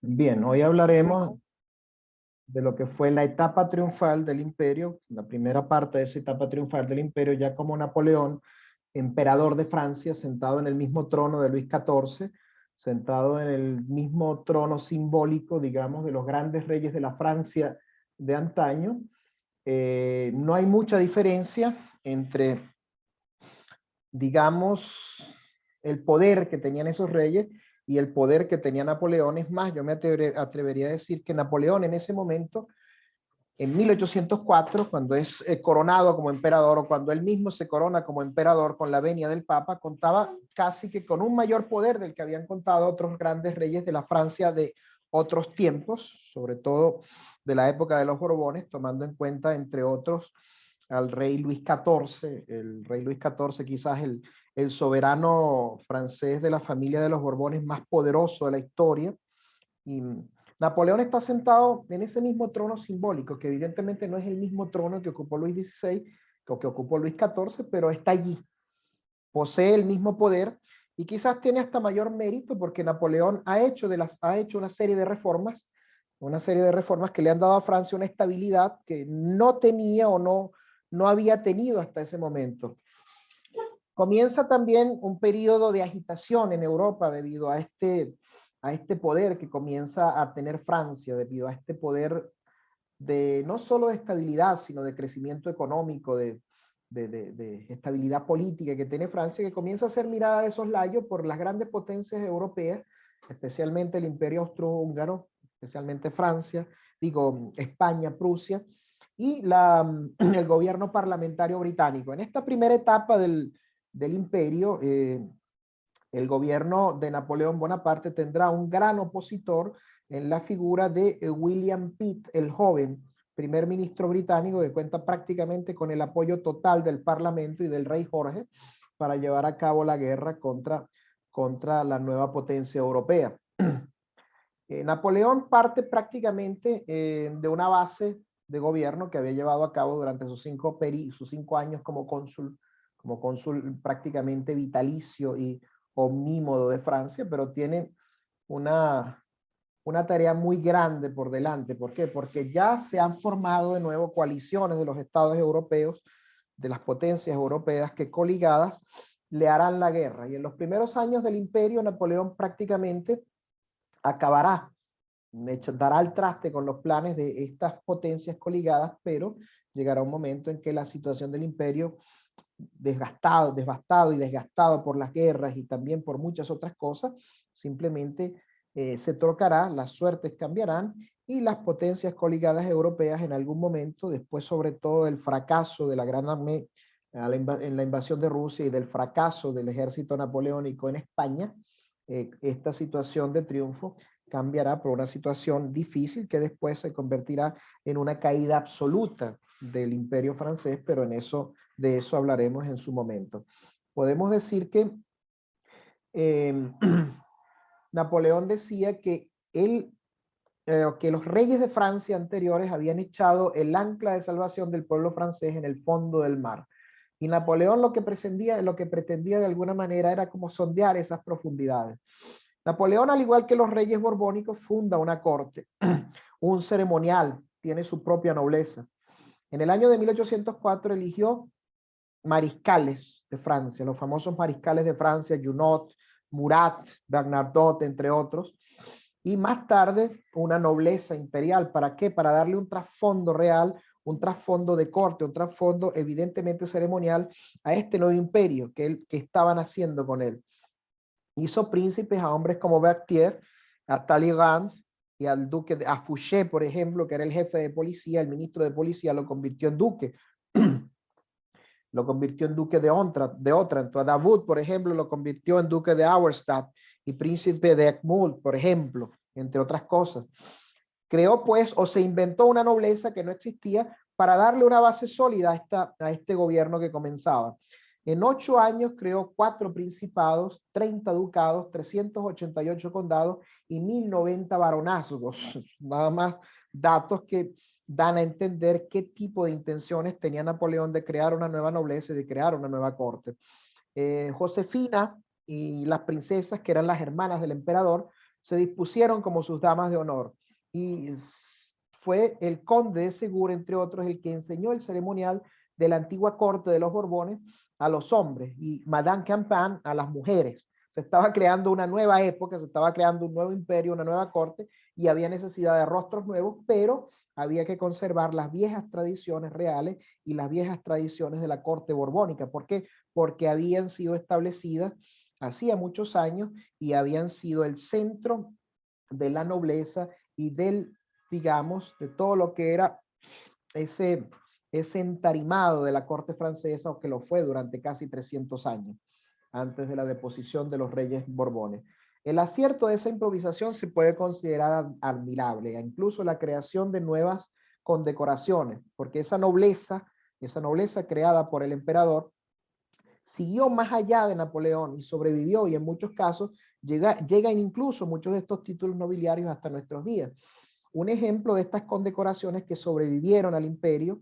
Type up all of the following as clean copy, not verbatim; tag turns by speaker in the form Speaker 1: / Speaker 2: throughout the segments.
Speaker 1: Bien, hoy hablaremos de lo que fue la etapa triunfal del imperio, la primera parte de esa etapa triunfal del imperio, ya como Napoleón, emperador de Francia, sentado en el mismo trono de Luis XIV, sentado en el mismo trono simbólico, digamos, de los grandes reyes de la Francia de antaño. No hay mucha diferencia entre, digamos, el poder que tenían esos reyes y el poder que tenía Napoleón. Es más, yo me atrevería a decir que Napoleón en ese momento, en 1804, cuando es coronado como emperador, o cuando él mismo se corona como emperador con la venia del Papa, contaba casi que con un mayor poder del que habían contado otros grandes reyes de la Francia de otros tiempos, sobre todo de la época de los Borbones, tomando en cuenta, entre otros, al rey Luis XIV. El rey Luis XIV, quizás el soberano francés de la familia de los Borbones más poderoso de la historia. Y Napoleón está sentado en ese mismo trono simbólico, que evidentemente no es el mismo trono que ocupó Luis XVI o que ocupó Luis XIV, pero está allí, posee el mismo poder y quizás tiene hasta mayor mérito porque Napoleón ha hecho una serie de reformas que le han dado a Francia una estabilidad que no tenía o no había tenido hasta ese momento. Comienza también un periodo de agitación en Europa debido a este poder que comienza a tener Francia, debido a este poder de no solo de estabilidad, sino de crecimiento económico, de estabilidad política que tiene Francia, que comienza a ser mirada de soslayo por las grandes potencias europeas, especialmente el Imperio Austrohúngaro, especialmente Francia, España, Prusia, y el gobierno parlamentario británico. En esta primera etapa del imperio, el gobierno de Napoleón Bonaparte tendrá un gran opositor en la figura de William Pitt, el joven primer ministro británico, que cuenta prácticamente con el apoyo total del Parlamento y del rey Jorge para llevar a cabo la guerra contra la nueva potencia europea. Napoleón parte prácticamente de una base de gobierno que había llevado a cabo durante sus 5 años como cónsul prácticamente vitalicio y omnímodo de Francia, pero tiene una tarea muy grande por delante. ¿Por qué? Porque ya se han formado de nuevo coaliciones de los estados europeos, de las potencias europeas, que coligadas le harán la guerra. Y en los primeros años del imperio, Napoleón prácticamente acabará, dará el traste con los planes de estas potencias coligadas, pero llegará un momento en que la situación del imperio, devastado y desgastado por las guerras y también por muchas otras cosas, simplemente se trocará, las suertes cambiarán y las potencias coligadas europeas en algún momento, después sobre todo del fracaso de la Gran Armée en la invasión de Rusia y del fracaso del ejército napoleónico en España, esta situación de triunfo cambiará por una situación difícil que después se convertirá en una caída absoluta del imperio francés, pero de eso hablaremos en su momento. Podemos decir que Napoleón decía que los reyes de Francia anteriores habían echado el ancla de salvación del pueblo francés en el fondo del mar. Y Napoleón lo que pretendía de alguna manera era como sondear esas profundidades. Napoleón, al igual que los reyes borbónicos, funda una corte, un ceremonial, tiene su propia nobleza. En el año de 1804 eligió mariscales de Francia, los famosos mariscales de Francia, Junot, Murat, Bernadotte, entre otros, y más tarde una nobleza imperial. ¿Para qué? Para darle un trasfondo real, un trasfondo de corte, un trasfondo evidentemente ceremonial a este nuevo imperio que estaban haciendo con él. Hizo príncipes a hombres como Berthier, a Talleyrand y al duque a Fouché, por ejemplo, que era el jefe de policía, el ministro de policía lo convirtió en duque. Lo convirtió en duque de Otranto. A Davout, por ejemplo, lo convirtió en duque de Auerstadt y príncipe de Eckmühl, por ejemplo, entre otras cosas. Creó, pues, o se inventó una nobleza que no existía para darle una base sólida a este gobierno que comenzaba. En 8 años creó 4 principados, 30 ducados, 388 condados y 1090 baronazgos. Nada más datos que dan a entender qué tipo de intenciones tenía Napoleón de crear una nueva nobleza y de crear una nueva corte. Josefina y las princesas, que eran las hermanas del emperador, se dispusieron como sus damas de honor. Y fue el conde de Segura, entre otros, el que enseñó el ceremonial de la antigua corte de los Borbones a los hombres y Madame Campan a las mujeres. Se estaba creando una nueva época, se estaba creando un nuevo imperio, una nueva corte, y había necesidad de rostros nuevos, pero había que conservar las viejas tradiciones reales y las viejas tradiciones de la corte borbónica. ¿Por qué? Porque habían sido establecidas hacía muchos años y habían sido el centro de la nobleza y del, digamos, de todo lo que era ese entarimado de la corte francesa, o que lo fue durante casi 300 años, antes de la deposición de los reyes Borbones. El acierto de esa improvisación se puede considerar admirable, incluso la creación de nuevas condecoraciones, porque esa nobleza creada por el emperador, siguió más allá de Napoleón y sobrevivió, y en muchos casos llegan incluso muchos de estos títulos nobiliarios hasta nuestros días. Un ejemplo de estas condecoraciones que sobrevivieron al imperio,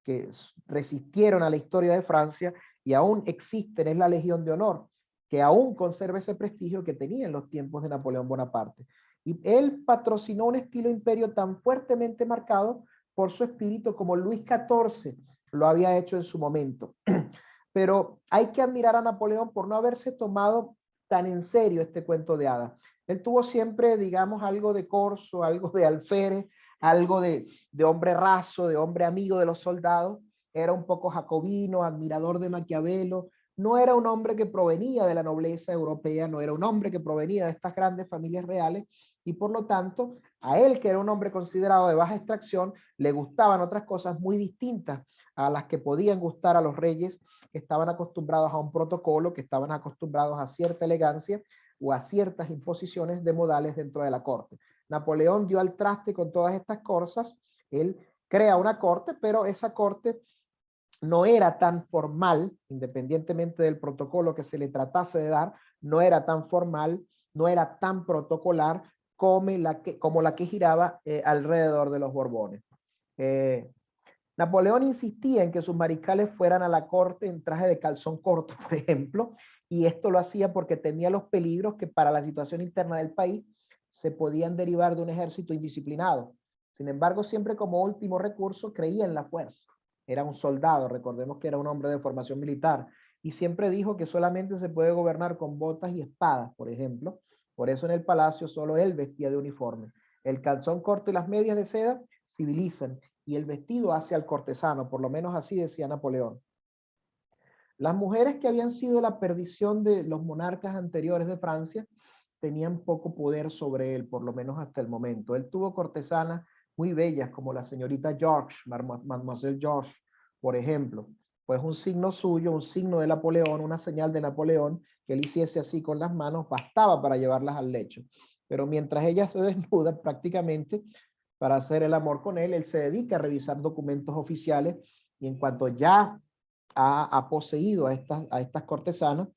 Speaker 1: que resistieron a la historia de Francia y aún existen, es la Legión de Honor, que aún conserva ese prestigio que tenía en los tiempos de Napoleón Bonaparte. Y él patrocinó un estilo imperio tan fuertemente marcado por su espíritu como Luis XIV lo había hecho en su momento. Pero hay que admirar a Napoleón por no haberse tomado tan en serio este cuento de hadas. Él tuvo siempre, digamos, algo de corso, algo de alférez, algo de hombre raso, de hombre amigo de los soldados. Era un poco jacobino, admirador de Maquiavelo. No era un hombre que provenía de la nobleza europea, no era un hombre que provenía de estas grandes familias reales, y por lo tanto, a él, que era un hombre considerado de baja extracción, le gustaban otras cosas muy distintas a las que podían gustar a los reyes, que estaban acostumbrados a un protocolo, que estaban acostumbrados a cierta elegancia o a ciertas imposiciones de modales dentro de la corte. Napoleón dio al traste con todas estas cosas. Él crea una corte, pero esa corte no era tan formal, independientemente del protocolo que se le tratase de dar, no era tan formal, no era tan protocolar como la que giraba alrededor de los Borbones. Napoleón insistía en que sus mariscales fueran a la corte en traje de calzón corto, por ejemplo, y esto lo hacía porque temía los peligros que para la situación interna del país se podían derivar de un ejército indisciplinado. Sin embargo, siempre como último recurso creía en la fuerza. Era un soldado, recordemos que era un hombre de formación militar, y siempre dijo que solamente se puede gobernar con botas y espadas, por ejemplo. Por eso en el palacio solo él vestía de uniforme. El calzón corto y las medias de seda civilizan, y el vestido hace al cortesano, por lo menos así decía Napoleón. Las mujeres que habían sido la perdición de los monarcas anteriores de Francia tenían poco poder sobre él, por lo menos hasta el momento. Él tuvo cortesanas muy bellas, como la señorita George, Mademoiselle George, por ejemplo. Pues un signo suyo, un signo de Napoleón, una señal de Napoleón, que él hiciese así con las manos, bastaba para llevarlas al lecho. Pero mientras ella se desnuda prácticamente para hacer el amor con él, él se dedica a revisar documentos oficiales, y en cuanto ya ha poseído a estas cortesanas,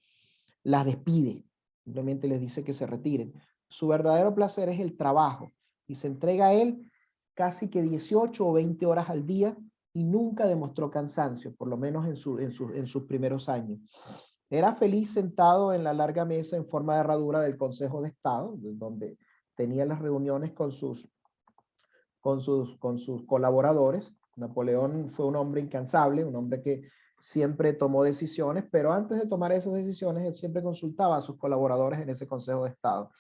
Speaker 1: las despide. Simplemente les dice que se retiren. Su verdadero placer es el trabajo, y se entrega a él casi que 18 o 20 horas al día, y nunca demostró cansancio, por lo menos en sus primeros años. Era feliz sentado en la larga mesa en forma de herradura del Consejo de Estado, donde tenía las reuniones con sus colaboradores. Napoleón fue un hombre incansable, un hombre que siempre tomó decisiones, pero antes de tomar esas decisiones, él siempre consultaba a sus colaboradores en ese Consejo de Estado.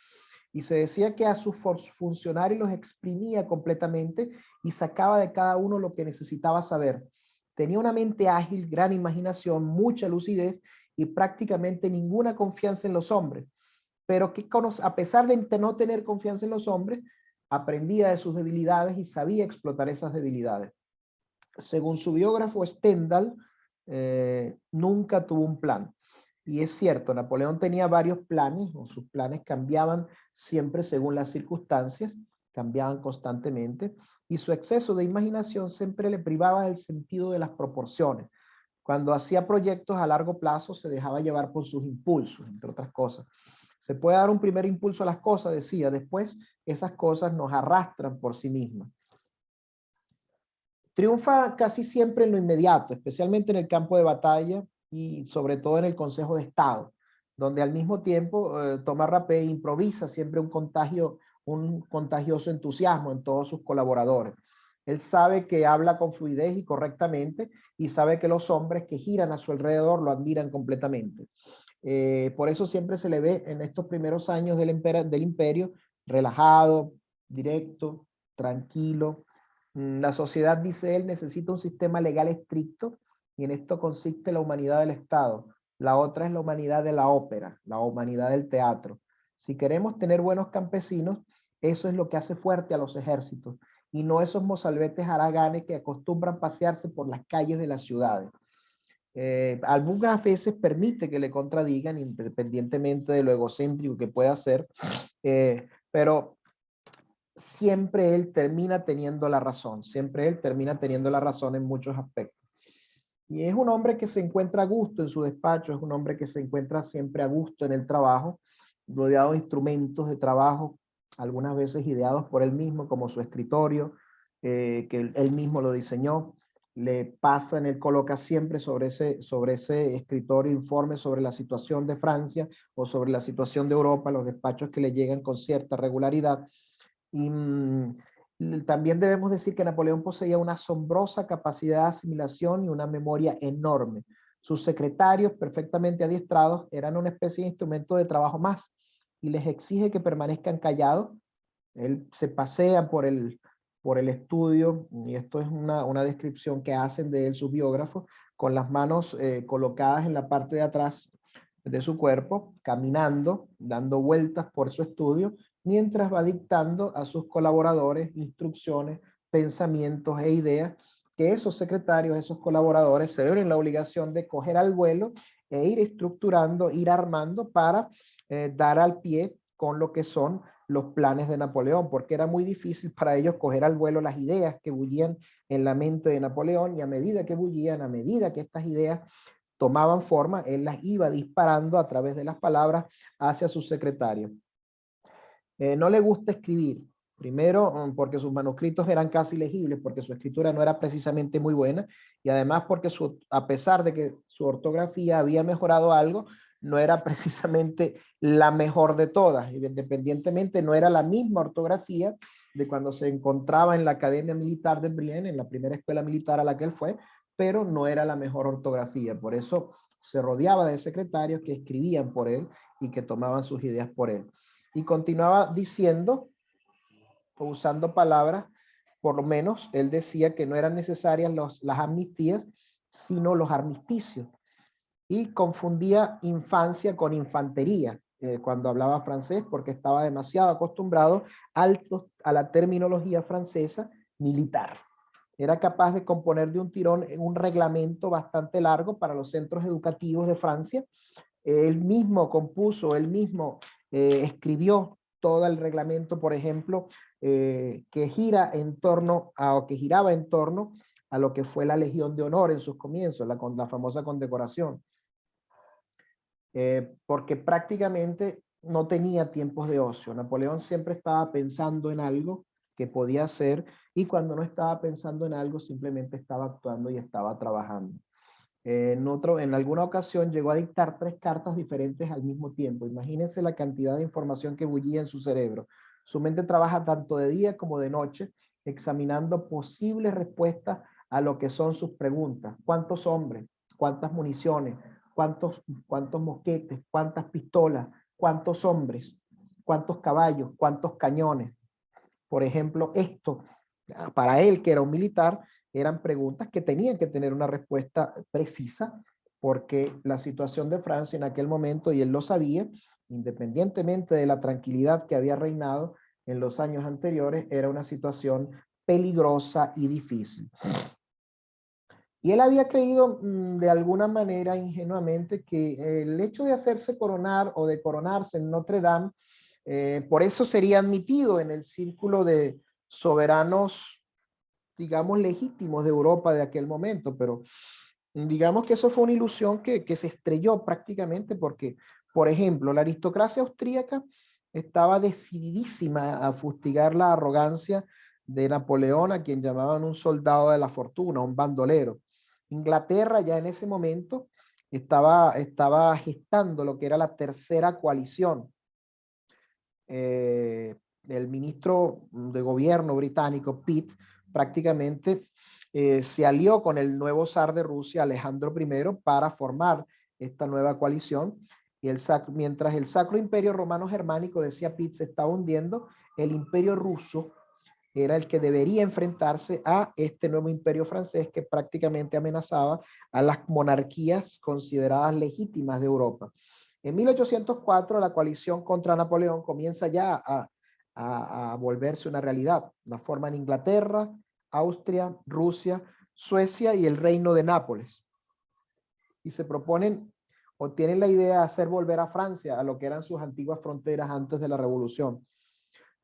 Speaker 1: Y se decía que a sus funcionarios los exprimía completamente y sacaba de cada uno lo que necesitaba saber. Tenía una mente ágil, gran imaginación, mucha lucidez y prácticamente ninguna confianza en los hombres. Pero que a pesar de no tener confianza en los hombres, aprendía de sus debilidades y sabía explotar esas debilidades. Según su biógrafo Stendhal, nunca tuvo un plan. Y es cierto, Napoleón tenía varios planes, o sus planes cambiaban siempre según las circunstancias, cambiaban constantemente, y su exceso de imaginación siempre le privaba del sentido de las proporciones. Cuando hacía proyectos a largo plazo se dejaba llevar por sus impulsos, entre otras cosas. Se puede dar un primer impulso a las cosas, decía, después esas cosas nos arrastran por sí mismas. Triunfa casi siempre en lo inmediato, especialmente en el campo de batalla y sobre todo en el Consejo de Estado. donde al mismo tiempo toma rapé e improvisa siempre un contagioso entusiasmo en todos sus colaboradores. Él sabe que habla con fluidez y correctamente y sabe que los hombres que giran a su alrededor lo admiran completamente. Por eso siempre se le ve en estos primeros años del imperio relajado, directo, tranquilo. La sociedad, dice él, necesita un sistema legal estricto y en esto consiste la humanidad del Estado. La otra es la humanidad de la ópera, la humanidad del teatro. Si queremos tener buenos campesinos, eso es lo que hace fuerte a los ejércitos y no esos mozalbetes haraganes que acostumbran pasearse por las calles de las ciudades. Algunas veces permite que le contradigan independientemente de lo egocéntrico que pueda ser, pero siempre él termina teniendo la razón, siempre él termina teniendo la razón en muchos aspectos. Y es un hombre que se encuentra a gusto en su despacho, es un hombre que se encuentra siempre a gusto en el trabajo, rodeado de instrumentos de trabajo, algunas veces ideados por él mismo, como su escritorio, que él mismo lo diseñó. Le pasan, él coloca siempre sobre ese escritorio informes sobre la situación de Francia o sobre la situación de Europa, los despachos que le llegan con cierta regularidad. Y también debemos decir que Napoleón poseía una asombrosa capacidad de asimilación y una memoria enorme. Sus secretarios, perfectamente adiestrados, eran una especie de instrumento de trabajo más y les exige que permanezcan callados. Él se pasea por el estudio, y esto es una descripción que hacen de él sus biógrafos, con las manos colocadas en la parte de atrás de su cuerpo, caminando, dando vueltas por su estudio, mientras va dictando a sus colaboradores instrucciones, pensamientos e ideas que esos secretarios, esos colaboradores se ven en la obligación de coger al vuelo e ir estructurando, ir armando para dar al pie con lo que son los planes de Napoleón, porque era muy difícil para ellos coger al vuelo las ideas que bullían en la mente de Napoleón, y a medida que bullían, a medida que estas ideas tomaban forma, él las iba disparando a través de las palabras hacia sus secretarios. No le gusta escribir, primero porque sus manuscritos eran casi legibles, porque su escritura no era precisamente muy buena, y además porque a pesar de que su ortografía había mejorado algo, no era precisamente la mejor de todas, independientemente no era la misma ortografía de cuando se encontraba en la Academia Militar de Brienne, en la primera escuela militar a la que él fue, pero no era la mejor ortografía. Por eso se rodeaba de secretarios que escribían por él y que tomaban sus ideas por él. Y continuaba diciendo, o usando palabras, por lo menos él decía que no eran necesarias las amnistías, sino los armisticios. Y confundía infancia con infantería cuando hablaba francés, porque estaba demasiado acostumbrado a la terminología francesa militar. Era capaz de componer de un tirón un reglamento bastante largo para los centros educativos de Francia. Él mismo compuso, él mismo escribió todo el reglamento, por ejemplo, que gira en torno a, o que giraba en torno a lo que fue la Legión de Honor en sus comienzos, la famosa condecoración. Porque prácticamente no tenía tiempos de ocio. Napoleón siempre estaba pensando en algo que podía hacer, y cuando no estaba pensando en algo, simplemente estaba actuando y estaba trabajando. En alguna ocasión llegó a dictar 3 cartas diferentes al mismo tiempo. Imagínense la cantidad de información que bullía en su cerebro. Su mente trabaja tanto de día como de noche, examinando posibles respuestas a lo que son sus preguntas. ¿Cuántos hombres? ¿Cuántas municiones? ¿Cuántos mosquetes? ¿Cuántas pistolas? ¿Cuántos hombres? ¿Cuántos caballos? ¿Cuántos cañones? Por ejemplo, esto, para él, que era un militar, eran preguntas que tenían que tener una respuesta precisa, porque la situación de Francia en aquel momento, y él lo sabía, independientemente de la tranquilidad que había reinado en los años anteriores, era una situación peligrosa y difícil. Y él había creído de alguna manera ingenuamente que el hecho de hacerse coronar o de coronarse en Notre Dame, por eso sería admitido en el círculo de soberanos, digamos, legítimos de Europa de aquel momento, pero digamos que eso fue una ilusión que se estrelló prácticamente porque, por ejemplo, la aristocracia austríaca estaba decididísima a fustigar la arrogancia de Napoleón, a quien llamaban un soldado de la fortuna, un bandolero. Inglaterra ya en ese momento estaba gestando lo que era la tercera coalición. El ministro de gobierno británico, Pitt, prácticamente se alió con el nuevo zar de Rusia, Alejandro I, para formar esta nueva coalición. Y mientras el Sacro Imperio Romano Germánico, decía Pitt, se estaba hundiendo, el Imperio Ruso era el que debería enfrentarse a este nuevo imperio francés que prácticamente amenazaba a las monarquías consideradas legítimas de Europa. En 1804 la coalición contra Napoleón comienza ya a volverse una realidad. La forman Inglaterra, Austria, Rusia, Suecia y el Reino de Nápoles. Y se proponen o tienen la idea de hacer volver a Francia a lo que eran sus antiguas fronteras antes de la Revolución.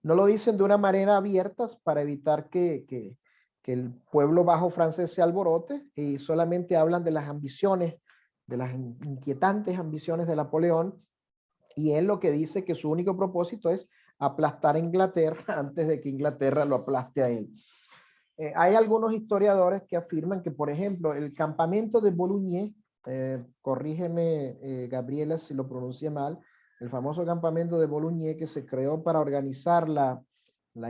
Speaker 1: No lo dicen de una manera abierta para evitar que el pueblo bajo francés se alborote, y solamente hablan de las ambiciones, de las inquietantes ambiciones de Napoleón, y él lo que dice que su único propósito es aplastar a Inglaterra antes de que Inglaterra lo aplaste a él. Hay algunos historiadores que afirman que, por ejemplo, el campamento de Boulogne, corrígeme Gabriela si lo pronuncie mal, el famoso campamento de Boulogne que se creó para organizar la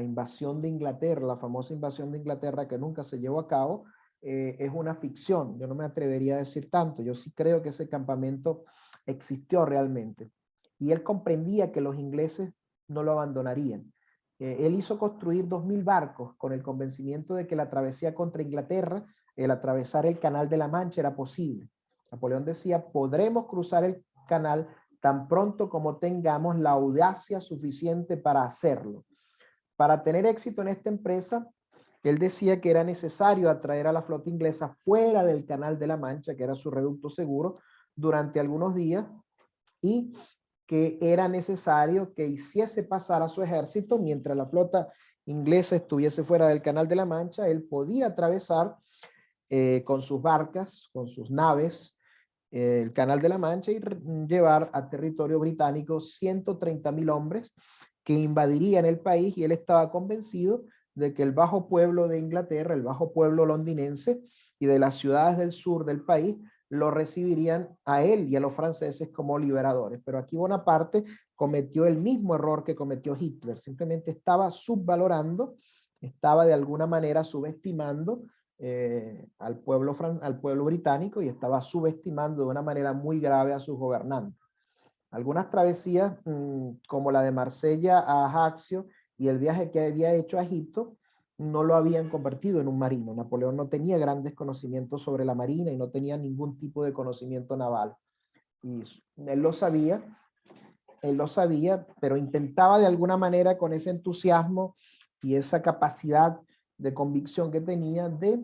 Speaker 1: invasión de Inglaterra, la famosa invasión de Inglaterra que nunca se llevó a cabo, es una ficción. Yo no me atrevería a decir tanto. Yo sí creo que ese campamento existió realmente. Y él comprendía que los ingleses no lo abandonarían. Él hizo construir 2000 barcos con el convencimiento de que la travesía contra Inglaterra, el atravesar el Canal de la Mancha, era posible. Napoleón decía, podremos cruzar el canal tan pronto como tengamos la audacia suficiente para hacerlo. Para tener éxito en esta empresa, él decía que era necesario atraer a la flota inglesa fuera del Canal de la Mancha, que era su reducto seguro, durante algunos días, y que era necesario que hiciese pasar a su ejército mientras la flota inglesa estuviese fuera del Canal de la Mancha. Él podía atravesar con sus barcas, con sus naves, el Canal de la Mancha y llevar a territorio británico 130.000 hombres que invadirían el país, y él estaba convencido de que el bajo pueblo de Inglaterra, el bajo pueblo londinense y de las ciudades del sur del país lo recibirían a él y a los franceses como liberadores. Pero aquí Bonaparte cometió el mismo error que cometió Hitler, simplemente estaba subvalorando, estaba de alguna manera subestimando al pueblo británico, y estaba subestimando de una manera muy grave a sus gobernantes. Algunas travesías, como la de Marsella a Ajaccio y el viaje que había hecho a Egipto, no lo habían convertido en un marino. Napoleón no tenía grandes conocimientos sobre la marina y no tenía ningún tipo de conocimiento naval. Y él lo sabía, pero intentaba de alguna manera, con ese entusiasmo y esa capacidad de convicción que tenía, de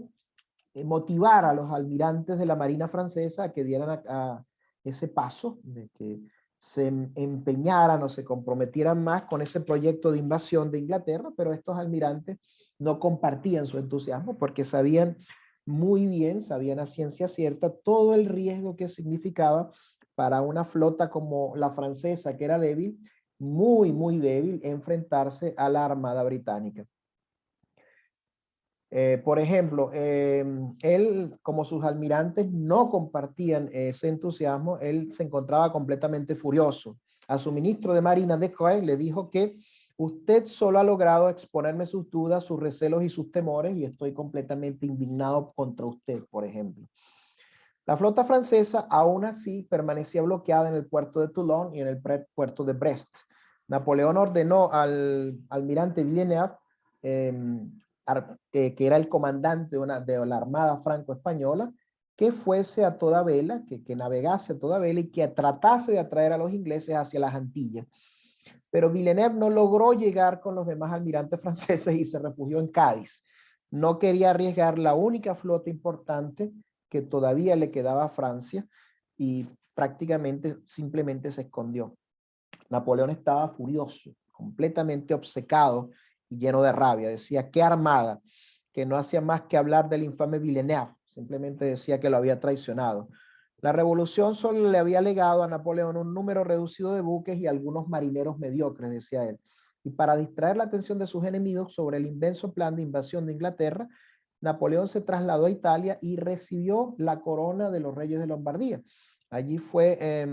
Speaker 1: motivar a los almirantes de la Marina francesa a que dieran a ese paso, de que se empeñaran o se comprometieran más con ese proyecto de invasión de Inglaterra, pero estos almirantes no compartían su entusiasmo porque sabían muy bien, sabían a ciencia cierta todo el riesgo que significaba para una flota como la francesa, que era débil, muy, muy débil, enfrentarse a la Armada británica. Por ejemplo, él, como sus almirantes no compartían ese entusiasmo, él se encontraba completamente furioso. A su ministro de Marina, Decoy, le dijo que usted solo ha logrado exponerme sus dudas, sus recelos y sus temores, y estoy completamente indignado contra usted, por ejemplo. La flota francesa aún así permanecía bloqueada en el puerto de Toulon y en el puerto de Brest. Napoleón ordenó al almirante Villeneuve, que era el comandante de la Armada franco-española, que fuese a toda vela, que navegase a toda vela y que tratase de atraer a los ingleses hacia las Antillas. Pero Villeneuve no logró llegar con los demás almirantes franceses y se refugió en Cádiz. No quería arriesgar la única flota importante que todavía le quedaba a Francia, y prácticamente simplemente se escondió. Napoleón estaba furioso, completamente obcecado y lleno de rabia. Decía, ¿qué armada? Que no hacía más que hablar del infame Villeneuve. Simplemente decía que lo había traicionado. La revolución solo le había legado a Napoleón un número reducido de buques y algunos marineros mediocres, decía él. Y para distraer la atención de sus enemigos sobre el inmenso plan de invasión de Inglaterra, Napoleón se trasladó a Italia y recibió la corona de los reyes de Lombardía. Allí fue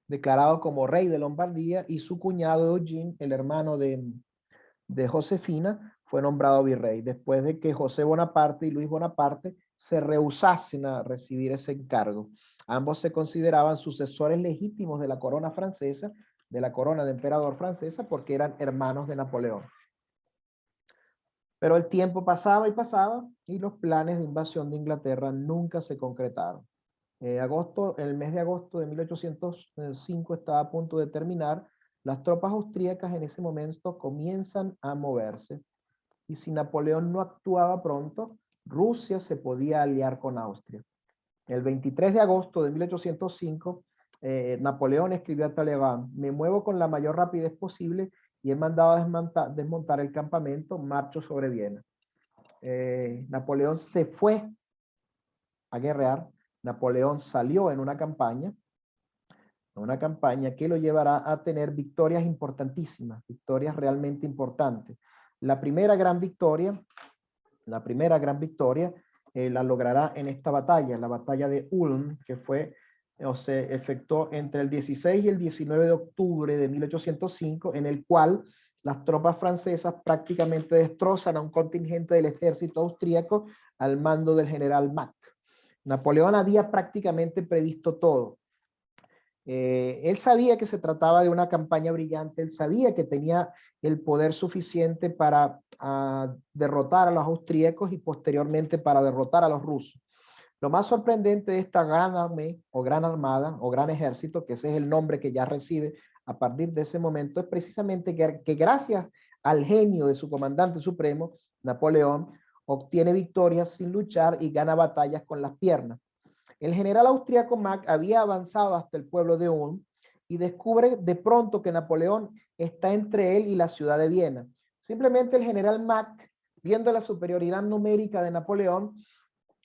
Speaker 1: declarado como rey de Lombardía y su cuñado Eugene, el hermano de Josefina, fue nombrado virrey, después de que José Bonaparte y Luis Bonaparte se rehusasen a recibir ese encargo. Ambos se consideraban sucesores legítimos de la corona francesa, de la corona de emperador francesa, porque eran hermanos de Napoleón. Pero el tiempo pasaba y pasaba y los planes de invasión de Inglaterra nunca se concretaron. El mes de agosto de 1805 estaba a punto de terminar. Las tropas austríacas en ese momento comienzan a moverse y si Napoleón no actuaba pronto, Rusia se podía aliar con Austria. El 23 de agosto de 1805, Napoleón escribió a Talleyrand: me muevo con la mayor rapidez posible y he mandado a desmontar el campamento, marcho sobre Viena. Napoleón se fue a guerrear. Napoleón salió en una campaña que lo llevará a tener victorias importantísimas, victorias realmente importantes. La primera gran victoria la logrará en esta batalla, la batalla de Ulm, que se efectuó entre el 16 y el 19 de octubre de 1805, en el cual las tropas francesas prácticamente destrozan a un contingente del ejército austríaco al mando del general Mack. Napoleón había prácticamente previsto todo. Él sabía que se trataba de una campaña brillante, él sabía que tenía el poder suficiente para derrotar a los austríacos y posteriormente para derrotar a los rusos. Lo más sorprendente de esta gran armée, o gran armada, o gran ejército, que ese es el nombre que ya recibe a partir de ese momento, es precisamente que gracias al genio de su comandante supremo, Napoleón, obtiene victorias sin luchar y gana batallas con las piernas. El general austríaco Mack había avanzado hasta el pueblo de Ulm y descubre de pronto que Napoleón está entre él y la ciudad de Viena. Simplemente el general Mack, viendo la superioridad numérica de Napoleón,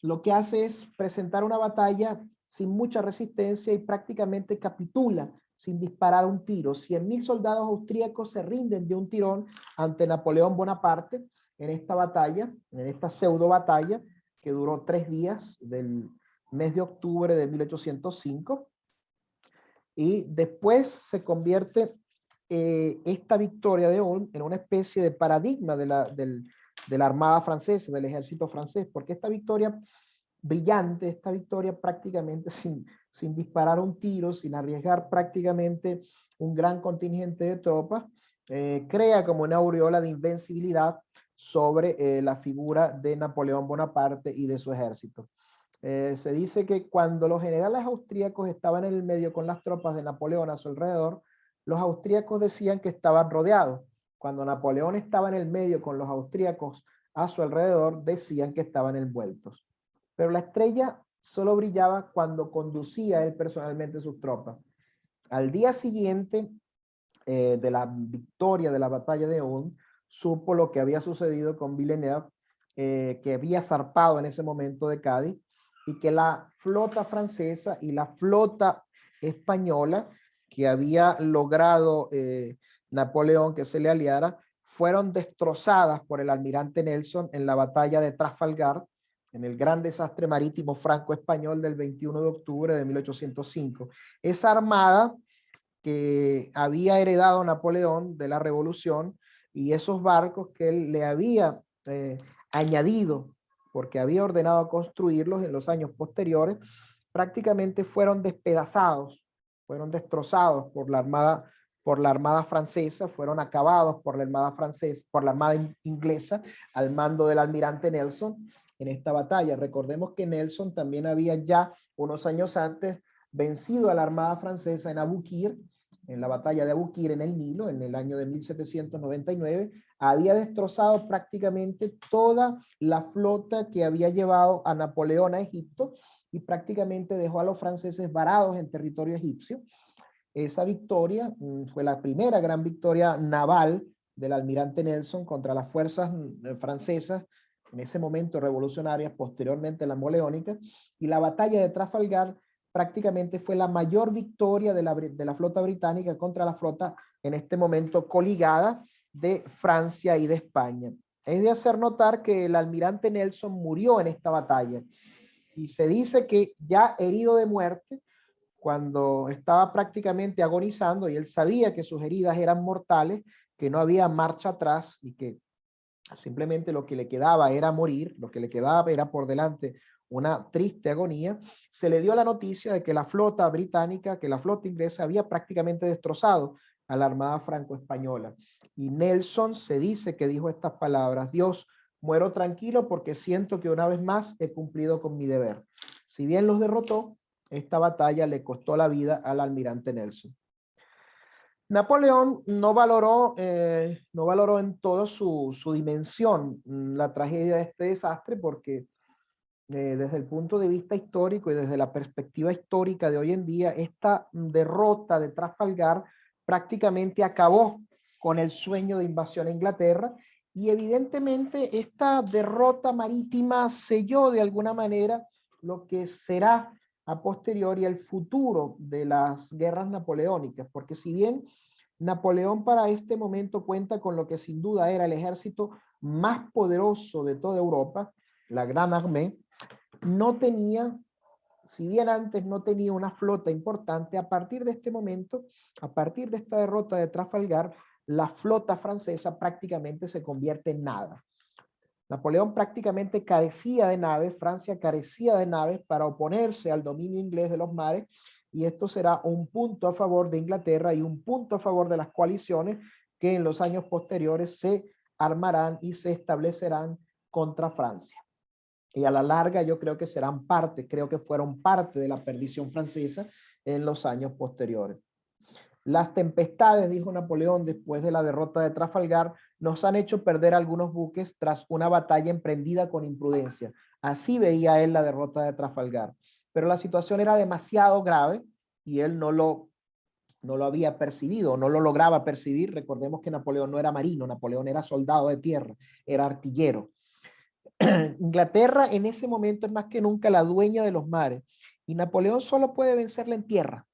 Speaker 1: lo que hace es presentar una batalla sin mucha resistencia y prácticamente capitula sin disparar un tiro. 100.000 soldados austríacos se rinden de un tirón ante Napoleón Bonaparte en esta batalla, en esta pseudo batalla que duró 3 días del mes de octubre de 1805, y después se convierte esta victoria de Ulm en una especie de paradigma de la Armada francesa, del ejército francés, porque esta victoria brillante, esta victoria prácticamente sin disparar un tiro, sin arriesgar prácticamente un gran contingente de tropas, crea como una aureola de invencibilidad sobre la figura de Napoleón Bonaparte y de su ejército. Se dice que cuando los generales austríacos estaban en el medio con las tropas de Napoleón a su alrededor, los austríacos decían que estaban rodeados. Cuando Napoleón estaba en el medio con los austríacos a su alrededor, decían que estaban envueltos. Pero la estrella solo brillaba cuando conducía él personalmente sus tropas. Al día siguiente de la victoria de la batalla de Ulm, supo lo que había sucedido con Villeneuve, que había zarpado en ese momento de Cádiz, y que la flota francesa y la flota española que había logrado Napoleón que se le aliara, fueron destrozadas por el almirante Nelson en la batalla de Trafalgar, en el gran desastre marítimo franco-español del 21 de octubre de 1805. Esa armada que había heredado Napoleón de la Revolución y esos barcos que él le había añadido, porque había ordenado construirlos en los años posteriores, prácticamente fueron despedazados, fueron destrozados por la armada francesa, fueron acabados por la armada francesa, por la armada inglesa al mando del almirante Nelson en esta batalla. Recordemos que Nelson también había ya unos años antes vencido a la armada francesa en Abukir, en la batalla de Abukir en el Nilo, en el año de 1799, había destrozado prácticamente toda la flota que había llevado a Napoleón a Egipto y prácticamente dejó a los franceses varados en territorio egipcio. Esa victoria fue la primera gran victoria naval del almirante Nelson contra las fuerzas francesas, en ese momento revolucionarias, posteriormente las napoleónicas, y la batalla de Trafalgar prácticamente fue la mayor victoria de la flota británica contra la flota en este momento coligada de Francia y de España. Es de hacer notar que el almirante Nelson murió en esta batalla y se dice que ya herido de muerte, cuando estaba prácticamente agonizando y él sabía que sus heridas eran mortales, que no había marcha atrás y que simplemente lo que le quedaba era morir, lo que le quedaba era por delante una triste agonía, se le dio la noticia de que la flota británica, que la flota inglesa había prácticamente destrozado a la Armada franco-española. Y Nelson se dice que dijo estas palabras: Dios, muero tranquilo porque siento que una vez más he cumplido con mi deber. Si bien los derrotó, esta batalla le costó la vida al almirante Nelson. Napoleón no valoró en toda su dimensión la tragedia de este desastre, porque desde el punto de vista histórico y desde la perspectiva histórica de hoy en día, esta derrota de Trafalgar prácticamente acabó con el sueño de invasión a Inglaterra, y evidentemente esta derrota marítima selló de alguna manera lo que será a posteriori el futuro de las guerras napoleónicas, porque si bien Napoleón para este momento cuenta con lo que sin duda era el ejército más poderoso de toda Europa, la Gran Armée, no tenía, si bien antes no tenía una flota importante, a partir de este momento, a partir de esta derrota de Trafalgar, la flota francesa prácticamente se convierte en nada. Napoleón prácticamente carecía de naves, Francia carecía de naves para oponerse al dominio inglés de los mares, y esto será un punto a favor de Inglaterra y un punto a favor de las coaliciones que en los años posteriores se armarán y se establecerán contra Francia. Y a la larga yo creo que serán parte, creo que fueron parte de la perdición francesa en los años posteriores. Las tempestades, dijo Napoleón después de la derrota de Trafalgar, nos han hecho perder algunos buques tras una batalla emprendida con imprudencia. Así veía él la derrota de Trafalgar. Pero la situación era demasiado grave y él no lo había percibido, no lo lograba percibir. Recordemos que Napoleón no era marino, Napoleón era soldado de tierra, era artillero. Inglaterra en ese momento es más que nunca la dueña de los mares, y Napoleón solo puede vencerla en tierra.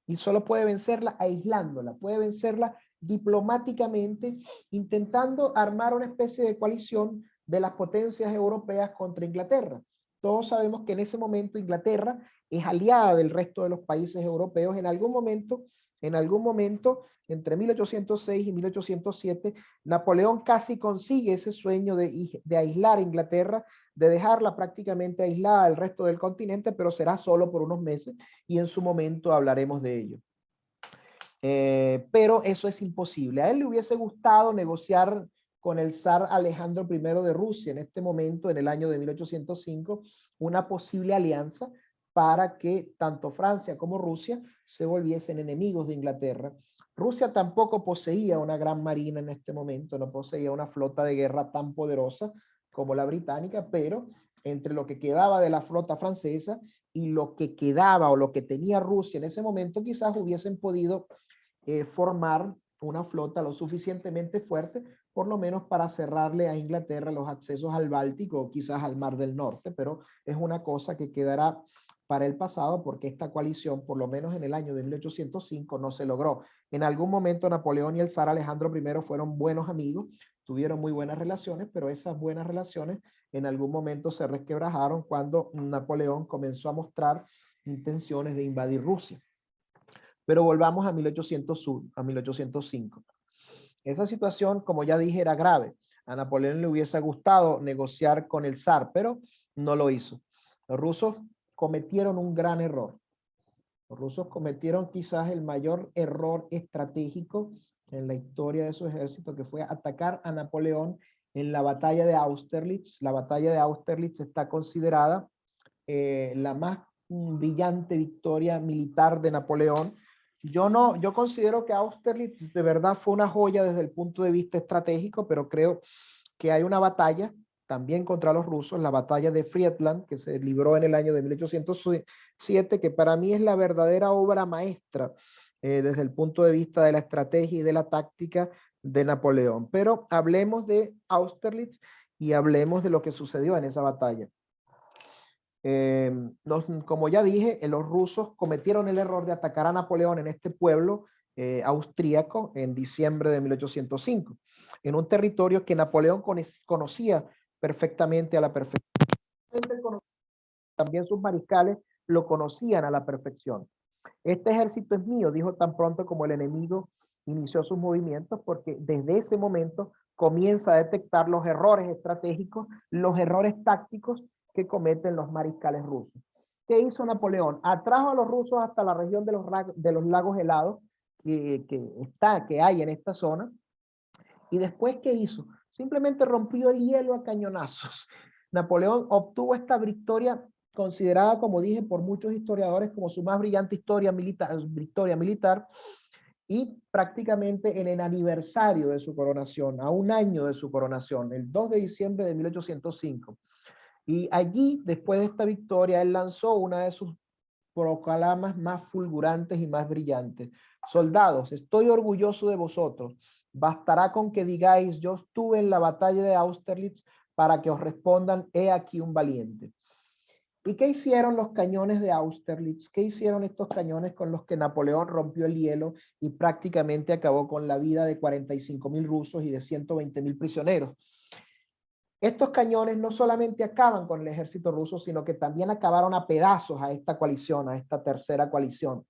Speaker 1: Y solo puede vencerla aislándola, puede vencerla diplomáticamente, intentando armar una especie de coalición de las potencias europeas contra Inglaterra. Todos sabemos que en ese momento Inglaterra es aliada del resto de los países europeos. En algún momento, entre 1806 y 1807, Napoleón casi consigue ese sueño de aislar a Inglaterra, de dejarla prácticamente aislada del resto del continente, pero será solo por unos meses, y en su momento hablaremos de ello. Pero eso es imposible. A él le hubiese gustado negociar con el zar Alejandro I de Rusia en este momento, en el año de 1805, una posible alianza para que tanto Francia como Rusia se volviesen enemigos de Inglaterra. Rusia tampoco poseía una gran marina en este momento, no poseía una flota de guerra tan poderosa como la británica, pero entre lo que quedaba de la flota francesa y lo que quedaba o lo que tenía Rusia en ese momento, quizás hubiesen podido formar una flota lo suficientemente fuerte, por lo menos para cerrarle a Inglaterra los accesos al Báltico o quizás al Mar del Norte, pero es una cosa que quedará para el pasado, porque esta coalición, por lo menos en el año de 1805, no se logró. En algún momento Napoleón y el zar Alejandro I fueron buenos amigos, tuvieron muy buenas relaciones, pero esas buenas relaciones en algún momento se resquebrajaron cuando Napoleón comenzó a mostrar intenciones de invadir Rusia. Pero volvamos a 1805. Esa situación, como ya dije, era grave. A Napoleón le hubiese gustado negociar con el zar, pero no lo hizo. Los rusos cometieron un gran error. Los rusos cometieron quizás el mayor error estratégico en la historia de su ejército, que fue atacar a Napoleón en la batalla de Austerlitz. La batalla de Austerlitz está considerada la más brillante victoria militar de Napoleón. Yo considero que Austerlitz de verdad fue una joya desde el punto de vista estratégico, pero creo que hay una batalla también contra los rusos, la batalla de Friedland, que se libró en el año de 1807, que para mí es la verdadera obra maestra desde el punto de vista de la estrategia y de la táctica de Napoleón. Pero hablemos de Austerlitz y hablemos de lo que sucedió en esa batalla. Como ya dije, los rusos cometieron el error de atacar a Napoleón en este pueblo austríaco en diciembre de 1805, en un territorio que Napoleón conocía perfectamente a la perfección. También sus mariscales lo conocían a la perfección. Este ejército es mío, dijo tan pronto como el enemigo inició sus movimientos, porque desde ese momento comienza a detectar los errores estratégicos, los errores tácticos que cometen los mariscales rusos. ¿Qué hizo Napoleón? Atrajo a los rusos hasta la región de los lagos helados que hay en esta zona. ¿Y después qué hizo? Simplemente rompió el hielo a cañonazos. Napoleón obtuvo esta victoria considerada, como dije, por muchos historiadores como su más brillante victoria militar, y prácticamente en el aniversario de su coronación, a un año de su coronación, el 2 de diciembre de 1805. Y allí, después de esta victoria, él lanzó una de sus proclamas más fulgurantes y más brillantes. Soldados, estoy orgulloso de vosotros. Bastará con que digáis, yo estuve en la batalla de Austerlitz, para que os respondan, he aquí un valiente. ¿Y qué hicieron los cañones de Austerlitz? ¿Qué hicieron estos cañones con los que Napoleón rompió el hielo y prácticamente acabó con la vida de 45.000 rusos y de 120.000 prisioneros? Estos cañones no solamente acaban con el ejército ruso, sino que también acabaron a pedazos a esta coalición, a esta tercera coalición.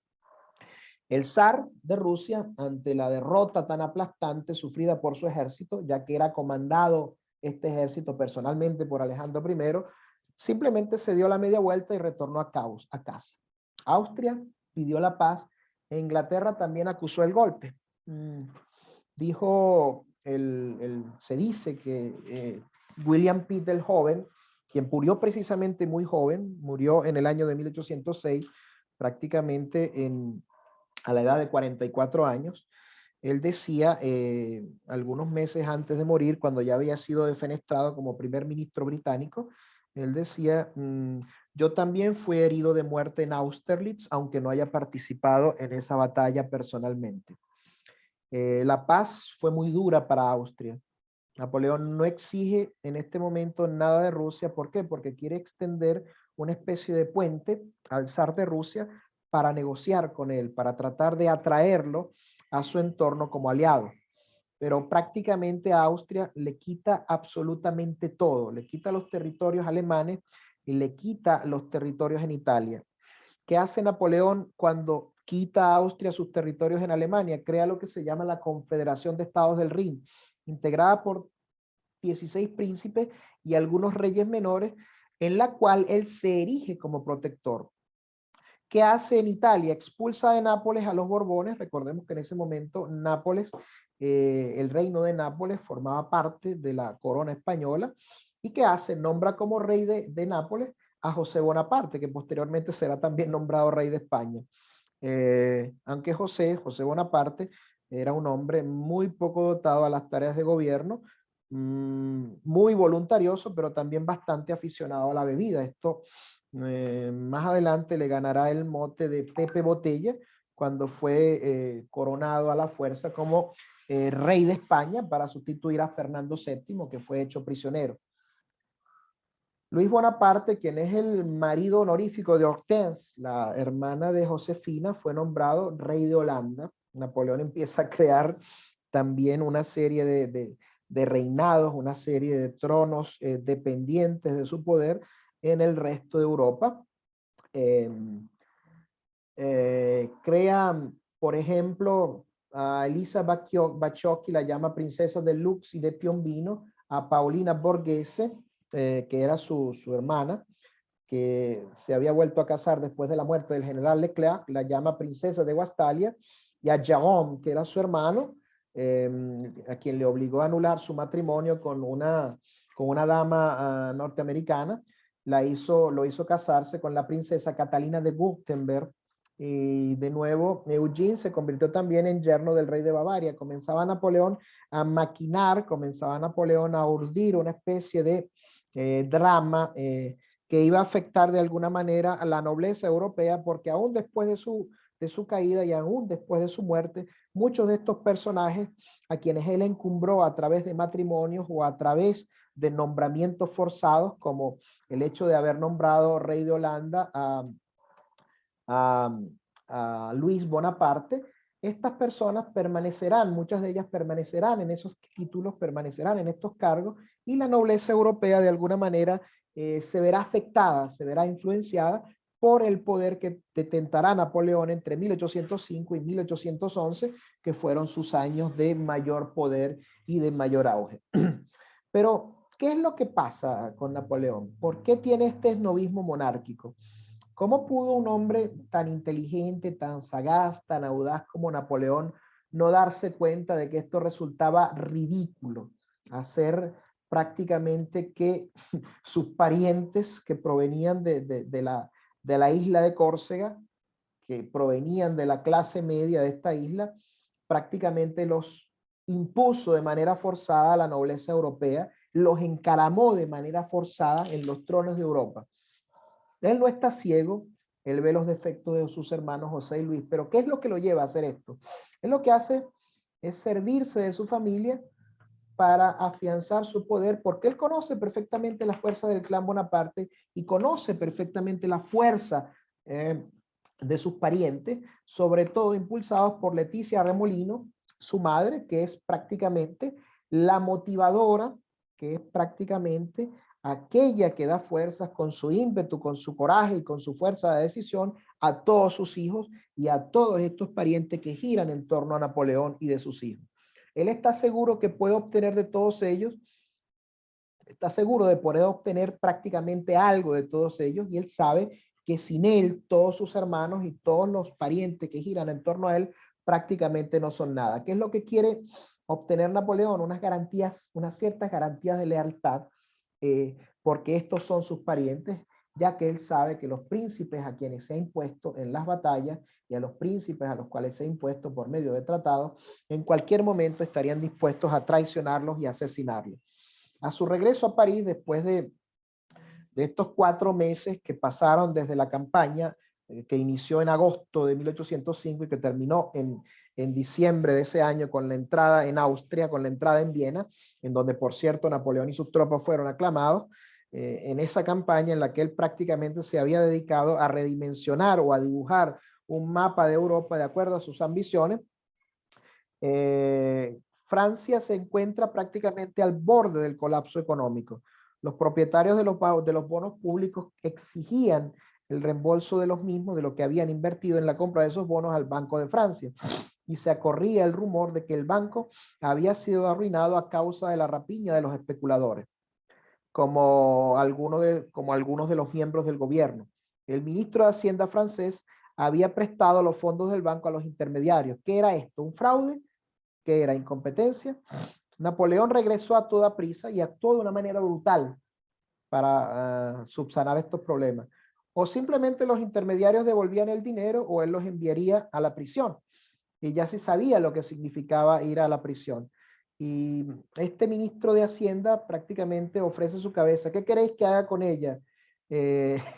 Speaker 1: El zar de Rusia, ante la derrota tan aplastante sufrida por su ejército, ya que era comandado este ejército personalmente por Alejandro I, simplemente se dio la media vuelta y retornó a casa. Austria pidió la paz e Inglaterra también acusó el golpe. Se dice que William Pitt el joven, quien murió precisamente muy joven, murió en el año de 1806, prácticamente a la edad de 44 años, él decía algunos meses antes de morir, cuando ya había sido defenestrado como primer ministro británico, él decía, yo también fui herido de muerte en Austerlitz, aunque no haya participado en esa batalla personalmente. La paz fue muy dura para Austria. Napoleón no exige en este momento nada de Rusia. ¿Por qué? Porque quiere extender una especie de puente al zar de Rusia para negociar con él, para tratar de atraerlo a su entorno como aliado. Pero prácticamente a Austria le quita absolutamente todo. Le quita los territorios alemanes y le quita los territorios en Italia. ¿Qué hace Napoleón cuando quita a Austria sus territorios en Alemania? Crea lo que se llama la Confederación de Estados del Rin, integrada por 16 príncipes y algunos reyes menores, en la cual él se erige como protector. ¿Qué hace en Italia? Expulsa de Nápoles a los Borbones. Recordemos que en ese momento Nápoles, el reino de Nápoles formaba parte de la corona española. ¿Y qué hace? Nombra como rey de Nápoles a José Bonaparte, que posteriormente será también nombrado rey de España. Aunque José Bonaparte era un hombre muy poco dotado a las tareas de gobierno, muy voluntarioso, pero también bastante aficionado a la bebida. Esto más adelante le ganará el mote de Pepe Botella cuando fue coronado a la fuerza como rey de España para sustituir a Fernando VII, que fue hecho prisionero. Luis Bonaparte, quien es el marido honorífico de Hortense, la hermana de Josefina, fue nombrado rey de Holanda. Napoleón empieza a crear también una serie de reinados, una serie de tronos dependientes de su poder en el resto de Europa. Crea, por ejemplo, a Elisa Bacciocchi, la llama princesa de Lux y de Piombino, a Paolina Borghese, que era su hermana, que se había vuelto a casar después de la muerte del general Leclerc, la llama princesa de Guastalia, y a Jérôme, que era su hermano, a quien le obligó a anular su matrimonio con una dama norteamericana, lo hizo casarse con la princesa Catalina de Württemberg. Y de nuevo, Eugene se convirtió también en yerno del rey de Bavaria. Comenzaba Napoleón a maquinar, comenzaba Napoleón a urdir una especie de drama que iba a afectar de alguna manera a la nobleza europea, porque aún después de su caída y aún después de su muerte, muchos de estos personajes a quienes él encumbró a través de matrimonios o a través de nombramientos forzados, como el hecho de haber nombrado rey de Holanda a Luis Bonaparte, estas personas permanecerán, muchas de ellas permanecerán en esos títulos, permanecerán en estos cargos, y la nobleza europea de alguna manera se verá afectada, se verá influenciada por el poder que detentará Napoleón entre 1805 y 1811, que fueron sus años de mayor poder y de mayor auge. Pero, ¿qué es lo que pasa con Napoleón? ¿Por qué tiene este esnovismo monárquico? ¿Cómo pudo un hombre tan inteligente, tan sagaz, tan audaz como Napoleón no darse cuenta de que esto resultaba ridículo? Hacer prácticamente que sus parientes que provenían de la isla de Córcega, que provenían de la clase media de esta isla, prácticamente los impuso de manera forzada a la nobleza europea, los encaramó de manera forzada en los tronos de Europa. Él no está ciego, él ve los defectos de sus hermanos José y Luis, pero ¿qué es lo que lo lleva a hacer esto? Él lo que hace es servirse de su familia para afianzar su poder, porque él conoce perfectamente la fuerza del clan Bonaparte y conoce perfectamente la fuerza de sus parientes, sobre todo impulsados por Leticia Remolino, su madre, que es prácticamente la motivadora, que es prácticamente aquella que da fuerzas con su ímpetu, con su coraje y con su fuerza de decisión a todos sus hijos y a todos estos parientes que giran en torno a Napoleón y de sus hijos. Él está seguro que puede obtener de todos ellos, está seguro de poder obtener prácticamente algo de todos ellos, y él sabe que sin él todos sus hermanos y todos los parientes que giran en torno a él prácticamente no son nada. ¿Qué es lo que quiere obtener Napoleón? Unas garantías, unas ciertas garantías de lealtad, porque estos son sus parientes, ya que él sabe que los príncipes a quienes se ha impuesto en las batallas y a los príncipes a los cuales se ha impuesto por medio de tratados, en cualquier momento estarían dispuestos a traicionarlos y asesinarlos. A su regreso a París, después de estos 4 meses que pasaron desde la campaña que inició en agosto de 1805 y que terminó en diciembre de ese año con la entrada en Austria, con la entrada en Viena, en donde, por cierto, Napoleón y sus tropas fueron aclamados, en esa campaña en la que él prácticamente se había dedicado a redimensionar o a dibujar un mapa de Europa de acuerdo a sus ambiciones. Francia se encuentra prácticamente al borde del colapso económico. Los propietarios de los bonos públicos exigían el reembolso de los mismos, de lo que habían invertido en la compra de esos bonos al Banco de Francia. Y se corría el rumor de que el banco había sido arruinado a causa de la rapiña de los especuladores, como algunos de los miembros del gobierno. El ministro de Hacienda francés había prestado los fondos del banco a los intermediarios. ¿Qué era esto? ¿Un fraude? ¿Qué era? ¿Incompetencia? Napoleón regresó a toda prisa y actuó de una manera brutal para subsanar estos problemas. O simplemente los intermediarios devolvían el dinero o él los enviaría a la prisión. Y ya se sabía lo que significaba ir a la prisión. Y este ministro de Hacienda prácticamente ofrece su cabeza. ¿Qué queréis que haga con ella?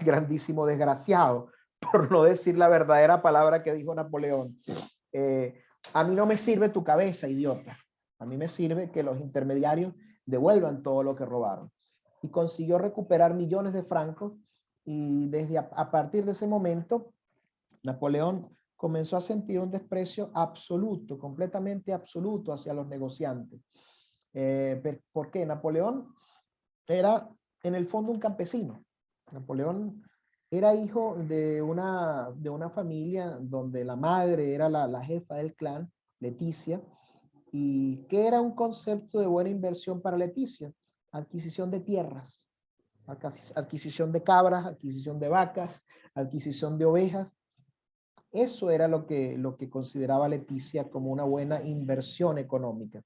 Speaker 1: Grandísimo desgraciado, por no decir la verdadera palabra que dijo Napoleón. A mí no me sirve tu cabeza, idiota. A mí me sirve que los intermediarios devuelvan todo lo que robaron. Y consiguió recuperar millones de francos, y desde a partir de ese momento Napoleón comenzó a sentir un desprecio absoluto, completamente absoluto hacia los negociantes. ¿Por qué? Napoleón era en el fondo un campesino. Napoleón era hijo de una familia donde la madre era la jefa del clan, Leticia. ¿Y qué era un concepto de buena inversión para Leticia? Adquisición de tierras, adquisición de cabras, adquisición de vacas, adquisición de ovejas. Eso era lo que consideraba Leticia como una buena inversión económica.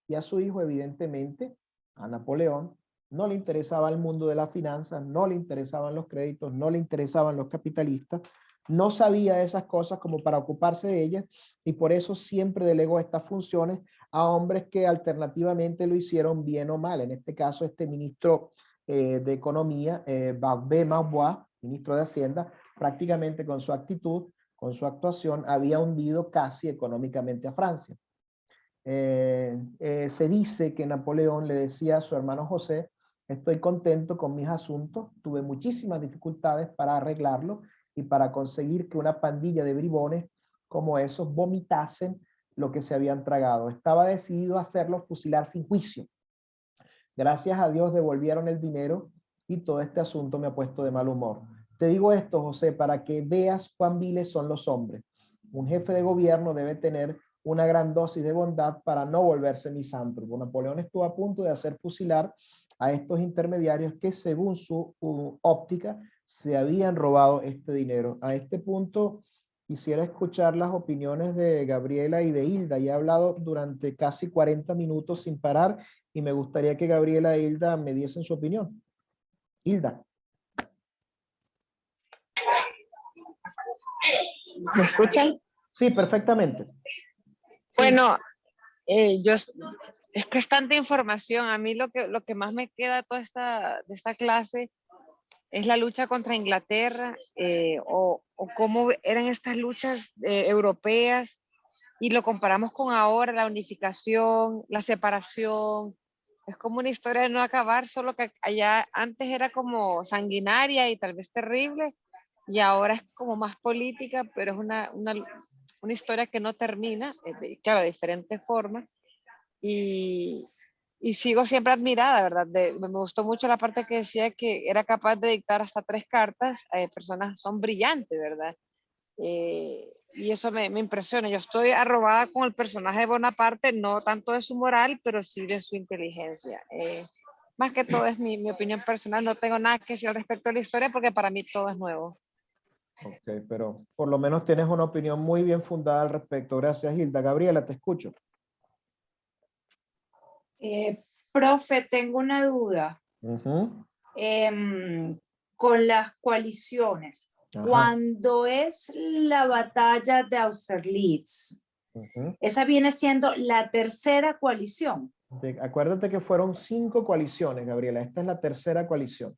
Speaker 1: Y a su hijo, evidentemente, a Napoleón, no le interesaba el mundo de las finanzas, no le interesaban los créditos, no le interesaban los capitalistas, no sabía de esas cosas como para ocuparse de ellas, y por eso siempre delegó estas funciones a hombres que alternativamente lo hicieron bien o mal. En este caso, este ministro de Economía, Barbé-Marbois, ministro de Hacienda, prácticamente con su actitud, con su actuación, había hundido casi económicamente a Francia. Se dice que Napoleón le decía a su hermano José: estoy contento con mis asuntos, tuve muchísimas dificultades para arreglarlo y para conseguir que una pandilla de bribones como esos vomitasen lo que se habían tragado. Estaba decidido a hacerlo fusilar sin juicio. Gracias a Dios devolvieron el dinero y todo este asunto me ha puesto de mal humor. Te digo esto, José, para que veas cuán viles son los hombres. Un jefe de gobierno debe tener una gran dosis de bondad para no volverse misántropo. Napoleón estuvo a punto de hacer fusilar a estos intermediarios que, según su óptica, se habían robado este dinero. A este punto quisiera escuchar las opiniones de Gabriela y de Hilda. Ya he hablado durante casi 40 minutos sin parar y me gustaría que Gabriela e Hilda me diesen su opinión. Hilda.
Speaker 2: ¿Me escuchan?
Speaker 1: Sí, perfectamente.
Speaker 2: Bueno, es que es tanta información. A mí lo que más me queda de esta clase es la lucha contra Inglaterra, o cómo eran estas luchas europeas, y lo comparamos con ahora, la unificación, la separación. Es como una historia de no acabar, solo que allá antes era como sanguinaria y tal vez terrible, y ahora es como más política, pero es una historia que no termina, claro, de diferentes formas. Y, y sigo siempre admirada, ¿verdad? Me gustó mucho la parte que decía que era capaz de dictar hasta 3 cartas. Personas son brillantes, ¿verdad? Y eso me impresiona. Yo estoy arrobada con el personaje de Bonaparte, no tanto de su moral, pero sí de su inteligencia. Más que todo es mi opinión personal, no tengo nada que decir al respecto de la historia porque para mí todo es nuevo.
Speaker 1: Ok, pero por lo menos tienes una opinión muy bien fundada al respecto. Gracias, Hilda. Gabriela, te escucho.
Speaker 3: Profe, tengo una duda. Con las coaliciones.
Speaker 1: Ajá.
Speaker 3: Cuando es la batalla de Austerlitz, esa viene siendo la tercera coalición.
Speaker 1: Acuérdate que fueron 5 coaliciones, Gabriela. Esta es la tercera coalición.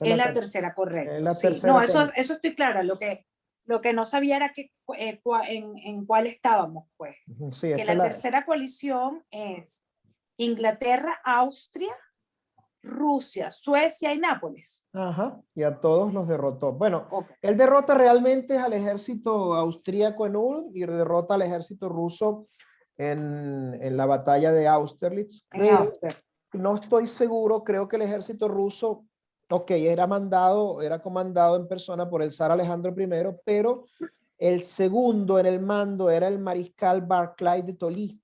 Speaker 3: Es la tercera, correcto.
Speaker 1: Es la
Speaker 3: Sí.
Speaker 1: tercera
Speaker 3: No, eso estoy clara. Lo que no sabía era en cuál estábamos, pues.
Speaker 1: Sí,
Speaker 3: que la tercera coalición es Inglaterra, Austria, Rusia, Suecia y Nápoles.
Speaker 1: Ajá, y a todos los derrotó. Bueno,
Speaker 3: Okay.
Speaker 1: él derrota realmente al ejército austríaco en Ulm y derrota al ejército ruso en la batalla de Austerlitz. Creo, no estoy seguro, creo que el ejército ruso, ok, era comandado en persona por el zar Alejandro I, pero el segundo en el mando era el mariscal Barclay de Tolly,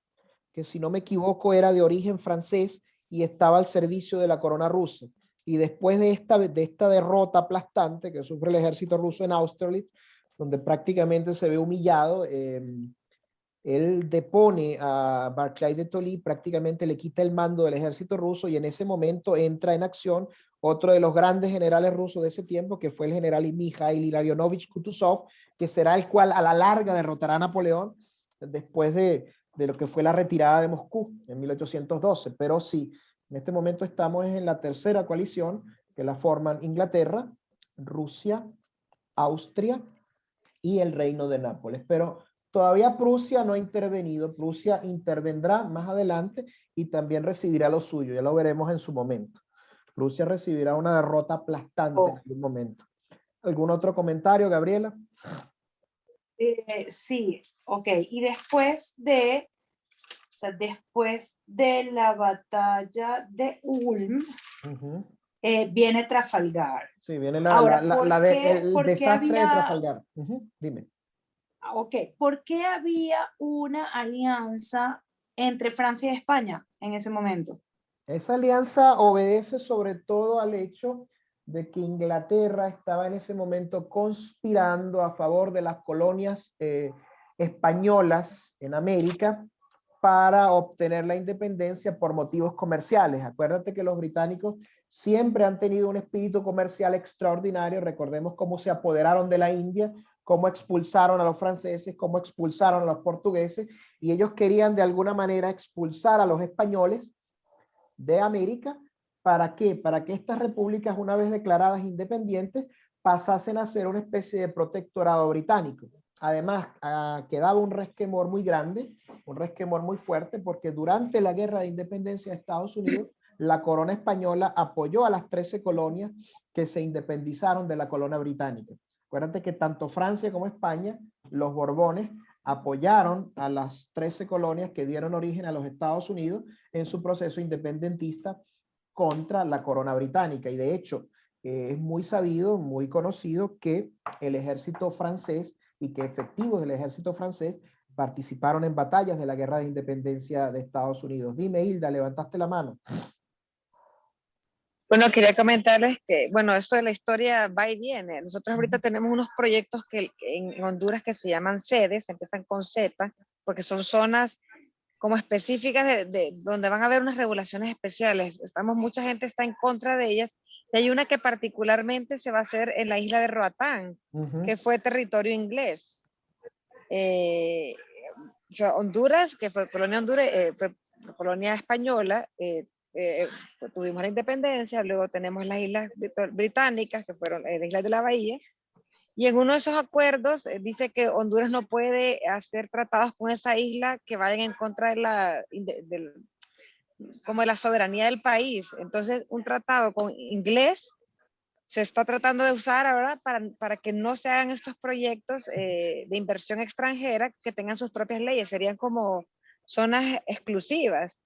Speaker 1: que si no me equivoco era de origen francés y estaba al servicio de la corona rusa. Y después de esta derrota aplastante que sufre el ejército ruso en Austerlitz, donde prácticamente se ve humillado, él depone a Barclay de Tolly, prácticamente le quita el mando del ejército ruso y en ese momento entra en acción otro de los grandes generales rusos de ese tiempo, que fue el general Mikhail Ilarionovich Kutuzov, que será el cual a la larga derrotará a Napoleón después de lo que fue la retirada de Moscú en 1812. Pero sí, en este momento estamos en la tercera coalición, que la forman Inglaterra, Rusia, Austria y el Reino de Nápoles. Pero todavía Prusia no ha intervenido. Prusia intervendrá más adelante y también recibirá lo suyo. Ya lo veremos en su momento. Prusia recibirá una derrota aplastante en algún momento. ¿Algún otro comentario, Gabriela?
Speaker 3: Sí, ok. Y después de la batalla de Ulm, viene Trafalgar.
Speaker 1: Sí, viene el desastre de Trafalgar. Dime.
Speaker 3: Ok, ¿por qué había una alianza entre Francia y España en ese momento?
Speaker 1: Esa alianza obedece sobre todo al hecho de que Inglaterra estaba en ese momento conspirando a favor de las colonias españolas en América para obtener la independencia por motivos comerciales. Acuérdate que los británicos siempre han tenido un espíritu comercial extraordinario. Recordemos cómo se apoderaron de la India, cómo expulsaron a los franceses, cómo expulsaron a los portugueses, y ellos querían de alguna manera expulsar a los españoles de América. ¿Para qué? Para que estas repúblicas, una vez declaradas independientes, pasasen a ser una especie de protectorado británico. Además, quedaba un resquemor muy grande, un resquemor muy fuerte, porque durante la guerra de independencia de Estados Unidos, la corona española apoyó a las 13 colonias que se independizaron de la corona británica. Acuérdate que tanto Francia como España, los Borbones, apoyaron a las 13 colonias que dieron origen a los Estados Unidos en su proceso independentista contra la corona británica. Y de hecho, es muy sabido, muy conocido que el ejército francés y que efectivos del ejército francés participaron en batallas de la Guerra de Independencia de Estados Unidos. Dime, Hilda, levantaste la mano.
Speaker 2: Bueno, quería comentarles que, bueno, esto de la historia va y viene. Nosotros ahorita tenemos unos proyectos que en Honduras que se llaman sedes, empiezan con Z, porque son zonas como específicas de donde van a haber unas regulaciones especiales. Mucha gente está en contra de ellas, y hay una que particularmente se va a hacer en la isla de Roatán, que fue territorio inglés. O sea, Honduras, que fue colonia española, tuvimos la independencia, luego tenemos las islas británicas, que fueron las islas de la Bahía, y en uno de esos acuerdos dice que Honduras no puede hacer tratados con esa isla que vayan en contra como de la soberanía del país. Entonces, un tratado con inglés se está tratando de usar ahora para que no se hagan estos proyectos de inversión extranjera que tengan sus propias leyes, serían como zonas exclusivas.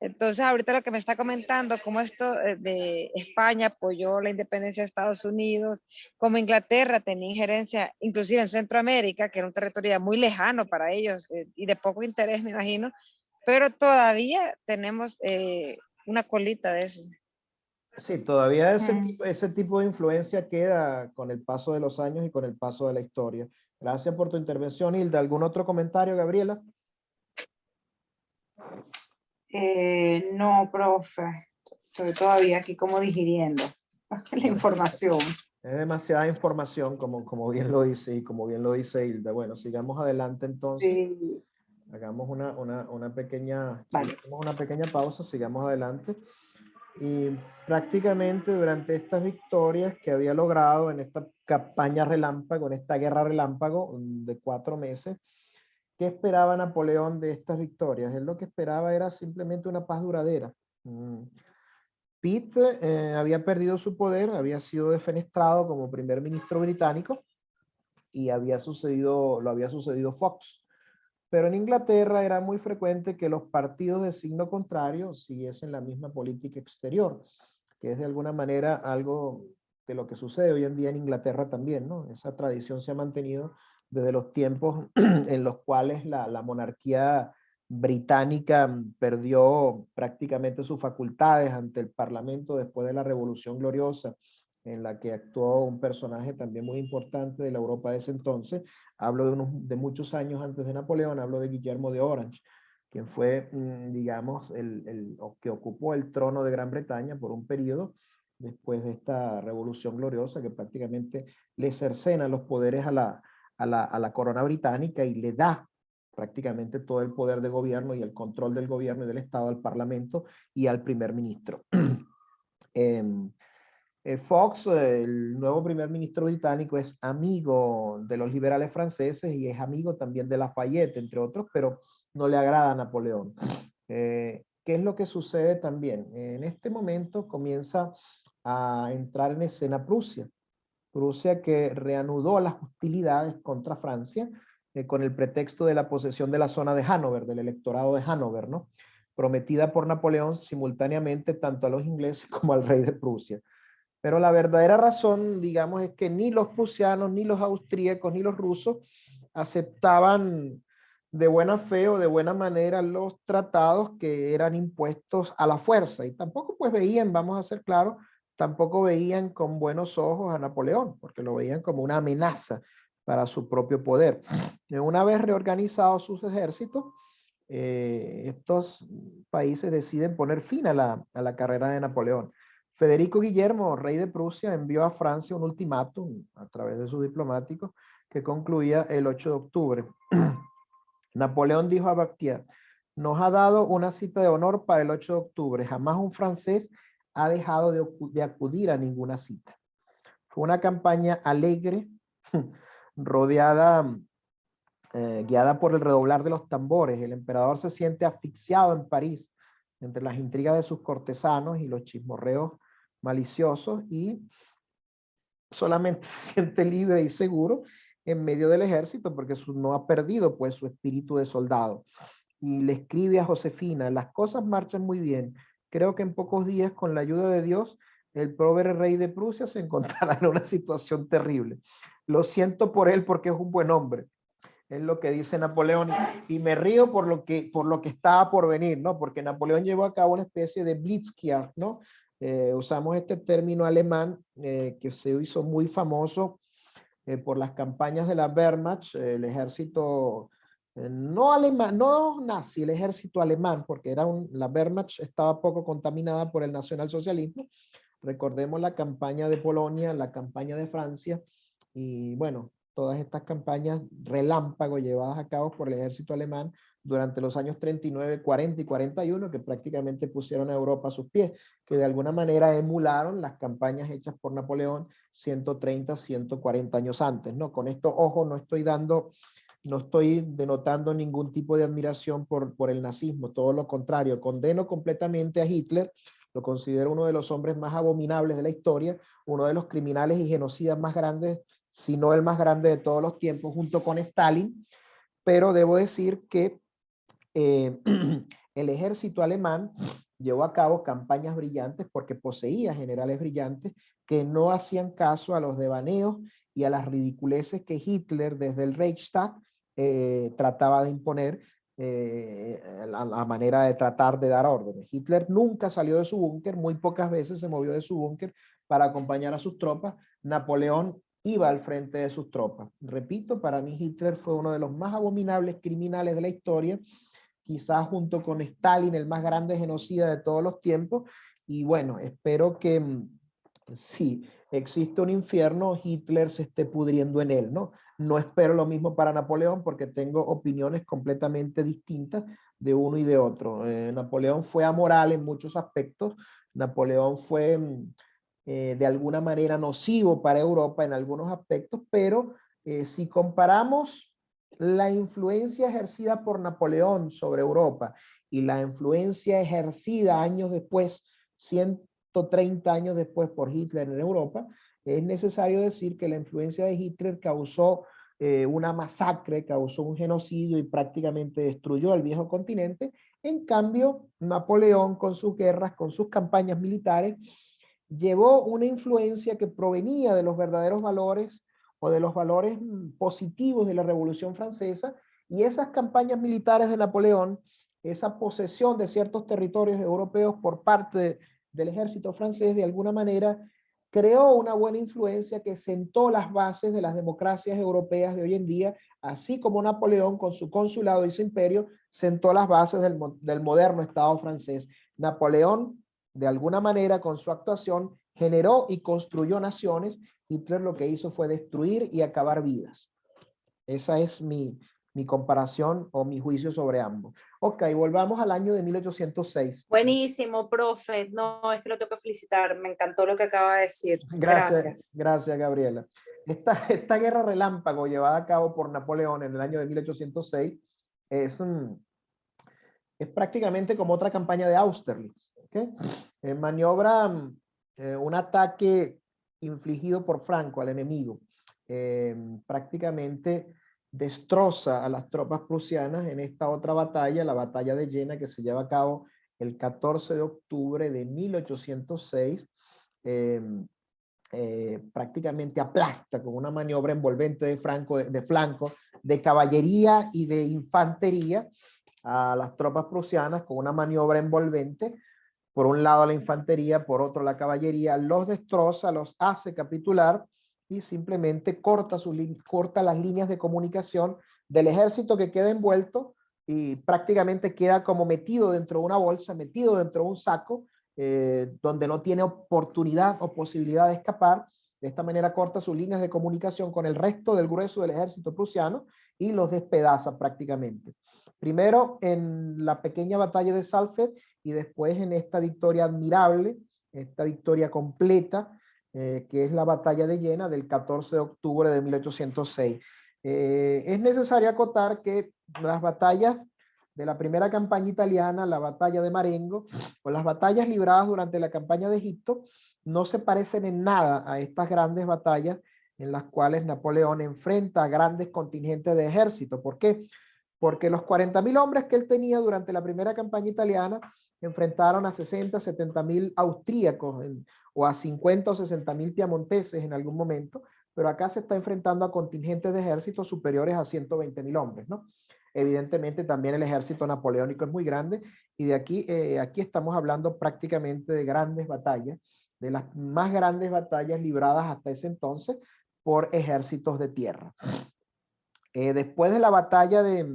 Speaker 2: Entonces, ahorita lo que me está comentando, cómo esto de España apoyó la independencia de Estados Unidos, como Inglaterra tenía injerencia, inclusive en Centroamérica, que era un territorio muy lejano para ellos y de poco interés, me imagino, pero todavía tenemos una colita de eso.
Speaker 1: Sí, todavía ese tipo de influencia queda con el paso de los años y con el paso de la historia. Gracias por tu intervención, Hilda. ¿Algún otro comentario, Gabriela?
Speaker 3: No, profe. Estoy todavía aquí como digiriendo la información.
Speaker 1: Es demasiada información, como bien lo dice y como bien lo dice Hilda. Bueno, sigamos adelante entonces.
Speaker 3: Sí.
Speaker 1: Hagamos una pequeña pausa, sigamos adelante. Y prácticamente durante estas victorias que había logrado en esta campaña relámpago, en esta guerra relámpago de 4 meses, ¿qué esperaba Napoleón de estas victorias? Él lo que esperaba era simplemente una paz duradera. Pitt había perdido su poder, había sido defenestrado como primer ministro británico y lo había sucedido Fox. Pero en Inglaterra era muy frecuente que los partidos de signo contrario siguiesen la misma política exterior, que es de alguna manera algo de lo que sucede hoy en día en Inglaterra también, ¿no? Esa tradición se ha mantenido desde los tiempos en los cuales la monarquía británica perdió prácticamente sus facultades ante el Parlamento después de la Revolución Gloriosa, en la que actuó un personaje también muy importante de la Europa de ese entonces. Hablo de muchos años antes de Napoleón, hablo de Guillermo de Orange, quien fue, digamos, que ocupó el trono de Gran Bretaña por un periodo después de esta Revolución Gloriosa, que prácticamente le cercena los poderes a la corona británica y le da prácticamente todo el poder de gobierno y el control del gobierno y del Estado al Parlamento y al primer ministro. Fox, el nuevo primer ministro británico, es amigo de los liberales franceses y es amigo también de Lafayette, entre otros, pero no le agrada a Napoleón. ¿Qué es lo que sucede también? En este momento comienza a entrar en escena Prusia. Prusia que reanudó las hostilidades contra Francia con el pretexto de la posesión de la zona de Hannover, del electorado de Hannover, ¿no? Prometida por Napoleón simultáneamente tanto a los ingleses como al rey de Prusia. Pero la verdadera razón, digamos, es que ni los prusianos, ni los austríacos, ni los rusos aceptaban de buena fe o de buena manera los tratados que eran impuestos a la fuerza. Y tampoco pues veían, vamos a ser claros, tampoco veían con buenos ojos a Napoleón, porque lo veían como una amenaza para su propio poder. Una vez reorganizados sus ejércitos, estos países deciden poner fin a la carrera de Napoleón. Federico Guillermo, rey de Prusia, envió a Francia un ultimátum a través de sus diplomáticos que concluía el 8 de octubre. Napoleón dijo a Berthier: nos ha dado una cita de honor para el 8 de octubre. Jamás un francés ha dejado de acudir a ninguna cita. Fue una campaña alegre, guiada por el redoblar de los tambores. El emperador se siente asfixiado en París entre las intrigas de sus cortesanos y los chismorreos maliciosos, y solamente se siente libre y seguro en medio del ejército porque no ha perdido pues su espíritu de soldado. Y le escribe a Josefina: las cosas marchan muy bien. Creo que en pocos días, con la ayuda de Dios, el pobre rey de Prusia se encontrará en una situación terrible. Lo siento por él porque es un buen hombre. Es lo que dice Napoleón, y me río por lo que estaba por venir, ¿no? Porque Napoleón llevó a cabo una especie de Blitzkrieg, ¿no? Usamos este término alemán que se hizo muy famoso por las campañas de la Wehrmacht, el ejército no alemán, no nazi, el ejército alemán, porque la Wehrmacht estaba poco contaminada por el nacionalsocialismo. Recordemos la campaña de Polonia, la campaña de Francia, y bueno, todas estas campañas relámpago llevadas a cabo por el ejército alemán durante los años 39, 40 y 41, que prácticamente pusieron a Europa a sus pies, que de alguna manera emularon las campañas hechas por Napoleón 130, 140 años antes, ¿no? Con esto, ojo, no estoy denotando ningún tipo de admiración por el nazismo, todo lo contrario, condeno completamente a Hitler, lo considero uno de los hombres más abominables de la historia, uno de los criminales y genocidas más grandes, si no el más grande de todos los tiempos, junto con Stalin, pero debo decir que el ejército alemán llevó a cabo campañas brillantes porque poseía generales brillantes que no hacían caso a los devaneos y a las ridiculeces que Hitler desde el Reichstag trataba de imponer, la manera de tratar de dar órdenes. Hitler nunca salió de su búnker, muy pocas veces se movió de su búnker para acompañar a sus tropas. Napoleón iba al frente de sus tropas. Repito, para mí Hitler fue uno de los más abominables criminales de la historia, quizás junto con Stalin, el más grande genocida de todos los tiempos. Y bueno, espero que si existe un infierno, Hitler se esté pudriendo en él, ¿no? No espero lo mismo para Napoleón porque tengo opiniones completamente distintas de uno y de otro. Napoleón fue amoral en muchos aspectos. Napoleón fue de alguna manera nocivo para Europa en algunos aspectos, pero si comparamos la influencia ejercida por Napoleón sobre Europa y la influencia ejercida años después, 130 años después por Hitler en Europa, es necesario decir que la influencia de Hitler causó una masacre, causó un genocidio y prácticamente destruyó el viejo continente. En cambio, Napoleón con sus guerras, con sus campañas militares, llevó una influencia que provenía de los verdaderos valores o de los valores positivos de la Revolución Francesa, y esas campañas militares de Napoleón, esa posesión de ciertos territorios europeos por parte del ejército francés, de alguna manera creó una buena influencia que sentó las bases de las democracias europeas de hoy en día, así como Napoleón con su consulado y su imperio sentó las bases del moderno Estado francés. Napoleón, de alguna manera, con su actuación, generó y construyó naciones. Hitler lo que hizo fue destruir y acabar vidas. Esa es mi comparación o mi juicio sobre ambos. Ok, volvamos al año de 1806.
Speaker 3: Buenísimo, profe. No, es que lo tengo que felicitar. Me encantó lo que acaba de decir. Gracias.
Speaker 1: Gracias, Gabriela. Esta guerra relámpago llevada a cabo por Napoleón en el año de 1806 es prácticamente como otra campaña de Austerlitz. ¿Okay? Maniobra un ataque infligido por Franco al enemigo. Prácticamente destroza a las tropas prusianas en esta otra batalla, la batalla de Jena, que se lleva a cabo el 14 de octubre de 1806. Prácticamente aplasta con una maniobra envolvente de flanco, de caballería y de infantería a las tropas prusianas, con una maniobra envolvente. Por un lado la infantería, por otro la caballería, los destroza, los hace capitular y simplemente corta las líneas de comunicación del ejército, que queda envuelto y prácticamente queda como metido dentro de una bolsa, metido dentro de un saco, donde no tiene oportunidad o posibilidad de escapar. De esta manera corta sus líneas de comunicación con el resto del grueso del ejército prusiano y los despedaza prácticamente. Primero en la pequeña batalla de Saalfeld y después en esta victoria admirable, esta victoria completa, que es la batalla de Jena del 14 de octubre de 1806. Es necesario acotar que las batallas de la primera campaña italiana, la batalla de Marengo, o las batallas libradas durante la campaña de Egipto, no se parecen en nada a estas grandes batallas en las cuales Napoleón enfrenta a grandes contingentes de ejército. ¿Por qué? Porque los 40.000 hombres que él tenía durante la primera campaña italiana enfrentaron a 60, 70.000 austríacos o a 50 o 60.000 piamonteses en algún momento, pero acá se está enfrentando a contingentes de ejércitos superiores a 120.000 hombres, ¿no? Evidentemente también el ejército napoleónico es muy grande y de aquí, aquí estamos hablando prácticamente de grandes batallas, de las más grandes batallas libradas hasta ese entonces por ejércitos de tierra. Después de la batalla de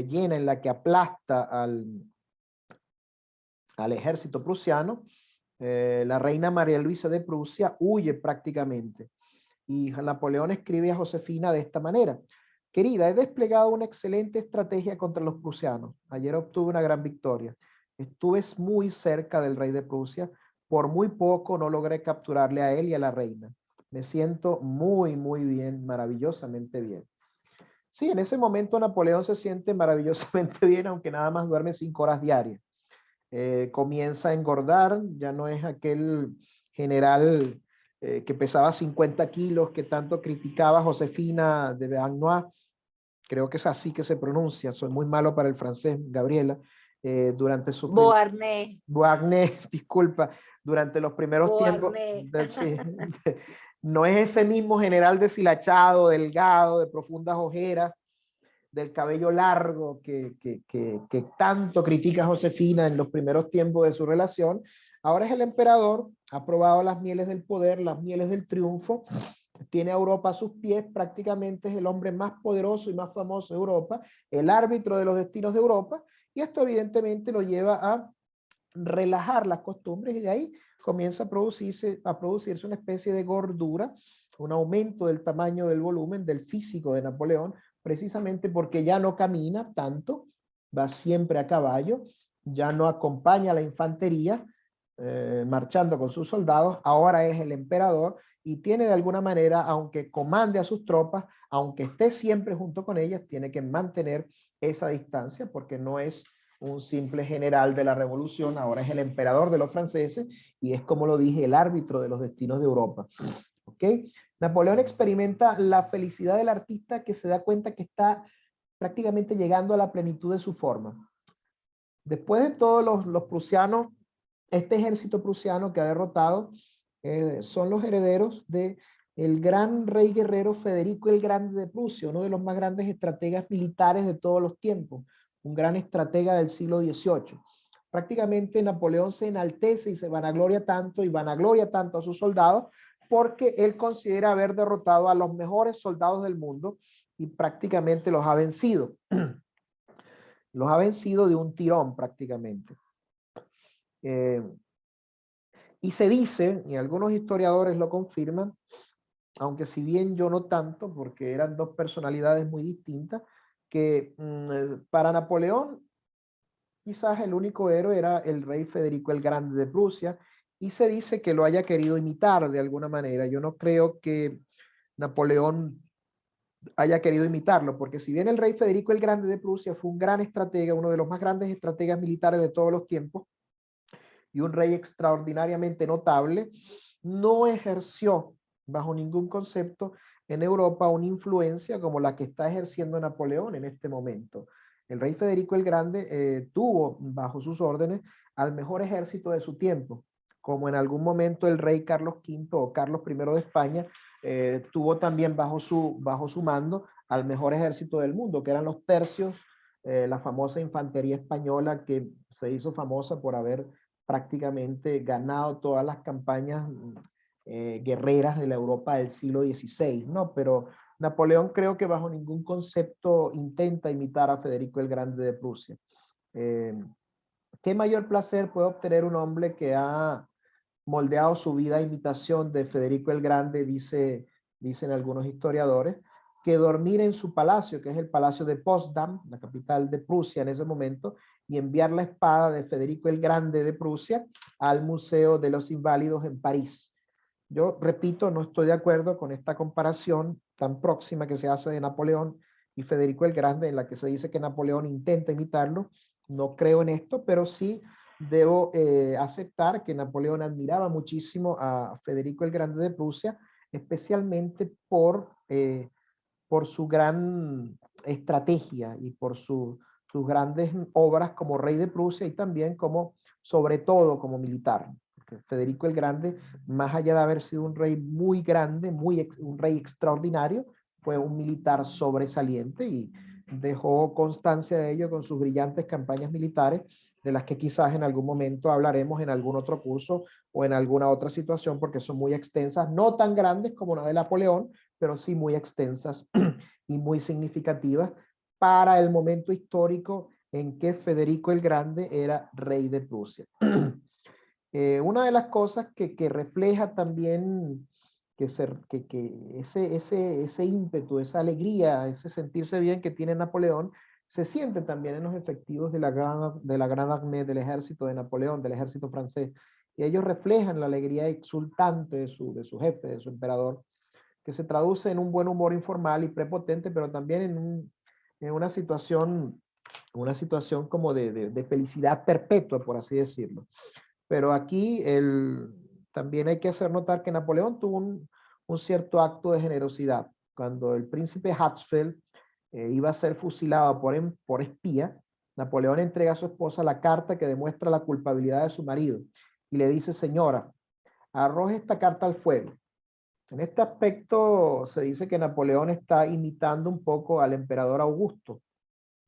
Speaker 1: Jena, en la que aplasta al ejército prusiano, la reina María Luisa de Prusia huye prácticamente. Y Napoleón escribe a Josefina de esta manera: querida, he desplegado una excelente estrategia contra los prusianos. Ayer obtuve una gran victoria. Estuve muy cerca del rey de Prusia. Por muy poco no logré capturarle a él y a la reina. Me siento muy, muy bien, maravillosamente bien. Sí, en ese momento Napoleón se siente maravillosamente bien, aunque nada más duerme 5 horas diarias. Comienza a engordar, ya no es aquel general que pesaba 50 kilos, que tanto criticaba Josefina de Beauharnois, creo que es así que se pronuncia, soy muy malo para el francés, Gabriela, durante su...
Speaker 3: Beauharnais.
Speaker 1: Beauharnais, disculpa, durante los primeros tiempos, sí, no es ese mismo general deshilachado, delgado, de profundas ojeras, del cabello largo que tanto critica Josefina en los primeros tiempos de su relación. Ahora es el emperador, ha probado las mieles del poder, las mieles del triunfo, tiene a Europa a sus pies, prácticamente es el hombre más poderoso y más famoso de Europa, el árbitro de los destinos de Europa, y esto evidentemente lo lleva a relajar las costumbres y de ahí comienza a producirse una especie de gordura, un aumento del tamaño del volumen, del físico de Napoleón, precisamente porque ya no camina tanto, va siempre a caballo, ya no acompaña a la infantería marchando con sus soldados, ahora es el emperador y tiene de alguna manera, aunque comande a sus tropas, aunque esté siempre junto con ellas, tiene que mantener esa distancia porque no es un simple general de la revolución, ahora es el emperador de los franceses y es, como lo dije, el árbitro de los destinos de Europa. ¿Ok? Napoleón experimenta la felicidad del artista que se da cuenta que está prácticamente llegando a la plenitud de su forma. Después de todos los prusianos, este ejército prusiano que ha derrotado son los herederos de el gran rey guerrero Federico el Grande de Prusia, uno de los más grandes estrategas militares de todos los tiempos, un gran estratega del siglo XVIII. Prácticamente Napoleón se enaltece y se vanagloria tanto a sus soldados porque él considera haber derrotado a los mejores soldados del mundo y prácticamente los ha vencido. Los ha vencido de un tirón prácticamente. Y se dice, y algunos historiadores lo confirman, aunque si bien yo no tanto, porque eran dos personalidades muy distintas, que para Napoleón quizás el único héroe era el rey Federico el Grande de Prusia, y se dice que lo haya querido imitar de alguna manera. Yo no creo que Napoleón haya querido imitarlo, porque si bien el rey Federico el Grande de Prusia fue un gran estratega, uno de los más grandes estrategas militares de todos los tiempos, y un rey extraordinariamente notable, no ejerció bajo ningún concepto en Europa una influencia como la que está ejerciendo Napoleón en este momento. El rey Federico el Grande tuvo bajo sus órdenes al mejor ejército de su tiempo, como en algún momento el rey Carlos V o Carlos I de España tuvo también bajo su mando al mejor ejército del mundo, que eran los tercios, la famosa infantería española que se hizo famosa por haber prácticamente ganado todas las campañas guerreras de la Europa del siglo XVI, ¿no? Pero Napoleón creo que bajo ningún concepto intenta imitar a Federico el Grande de Prusia. ¿Qué mayor placer puede obtener un hombre que ha moldeado su vida a imitación de Federico el Grande, dicen algunos historiadores, que dormir en su palacio, que es el palacio de Potsdam, la capital de Prusia en ese momento, y enviar la espada de Federico el Grande de Prusia al Museo de los Inválidos en París? Yo repito, no estoy de acuerdo con esta comparación tan próxima que se hace de Napoleón y Federico el Grande, en la que se dice que Napoleón intenta imitarlo. No creo en esto, pero sí debo aceptar que Napoleón admiraba muchísimo a Federico el Grande de Prusia, especialmente por su gran estrategia y por su sus grandes obras como rey de Prusia y también como, sobre todo, como militar. Porque Federico el Grande, más allá de haber sido un rey muy grande, un rey extraordinario, fue un militar sobresaliente y dejó constancia de ello con sus brillantes campañas militares, de las que quizás en algún momento hablaremos en algún otro curso o en alguna otra situación, porque son muy extensas, no tan grandes como la de Napoleón, pero sí muy extensas y muy significativas para el momento histórico en que Federico el Grande era rey de Prusia. Una de las cosas que refleja también ese ímpetu, esa alegría, ese sentirse bien que tiene Napoleón, se siente también en los efectivos de la Gran Armée, del ejército de Napoleón, del ejército francés. Y ellos reflejan la alegría exultante de su jefe, de su emperador, que se traduce en un buen humor informal y prepotente, pero también en una situación como de felicidad perpetua, por así decirlo. Pero aquí también hay que hacer notar que Napoleón tuvo un cierto acto de generosidad. Cuando el príncipe Hatzfeld iba a ser fusilado por espía, Napoleón entrega a su esposa la carta que demuestra la culpabilidad de su marido y le dice: señora, arroje esta carta al fuego. En este aspecto se dice que Napoleón está imitando un poco al emperador Augusto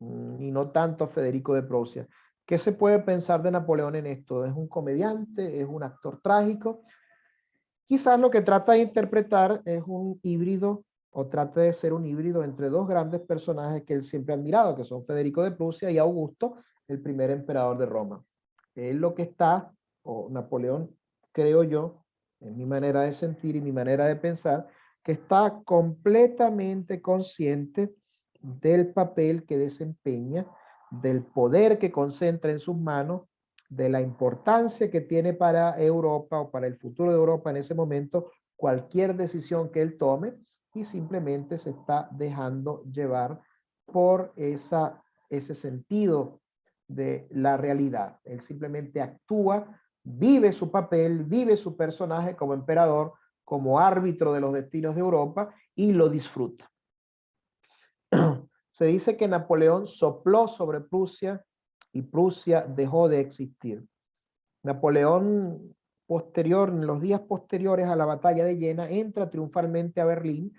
Speaker 1: y no tanto a Federico de Prusia. ¿Qué se puede pensar de Napoleón en esto? ¿Es un comediante? ¿Es un actor trágico? Quizás lo que trata de interpretar es un híbrido, o trata de ser un híbrido entre dos grandes personajes que él siempre ha admirado, que son Federico de Prusia y Augusto, el primer emperador de Roma. Es lo que está, o Napoleón, creo yo, en mi manera de sentir y mi manera de pensar, que está completamente consciente del papel que desempeña, del poder que concentra en sus manos, de la importancia que tiene para Europa o para el futuro de Europa en ese momento cualquier decisión que él tome, y simplemente se está dejando llevar por ese sentido de la realidad. Él simplemente actúa, vive su papel, vive su personaje como emperador, como árbitro de los destinos de Europa, y lo disfruta. Se dice que Napoleón sopló sobre Prusia y Prusia dejó de existir. Napoleón, en los días posteriores a la batalla de Jena, entra triunfalmente a Berlín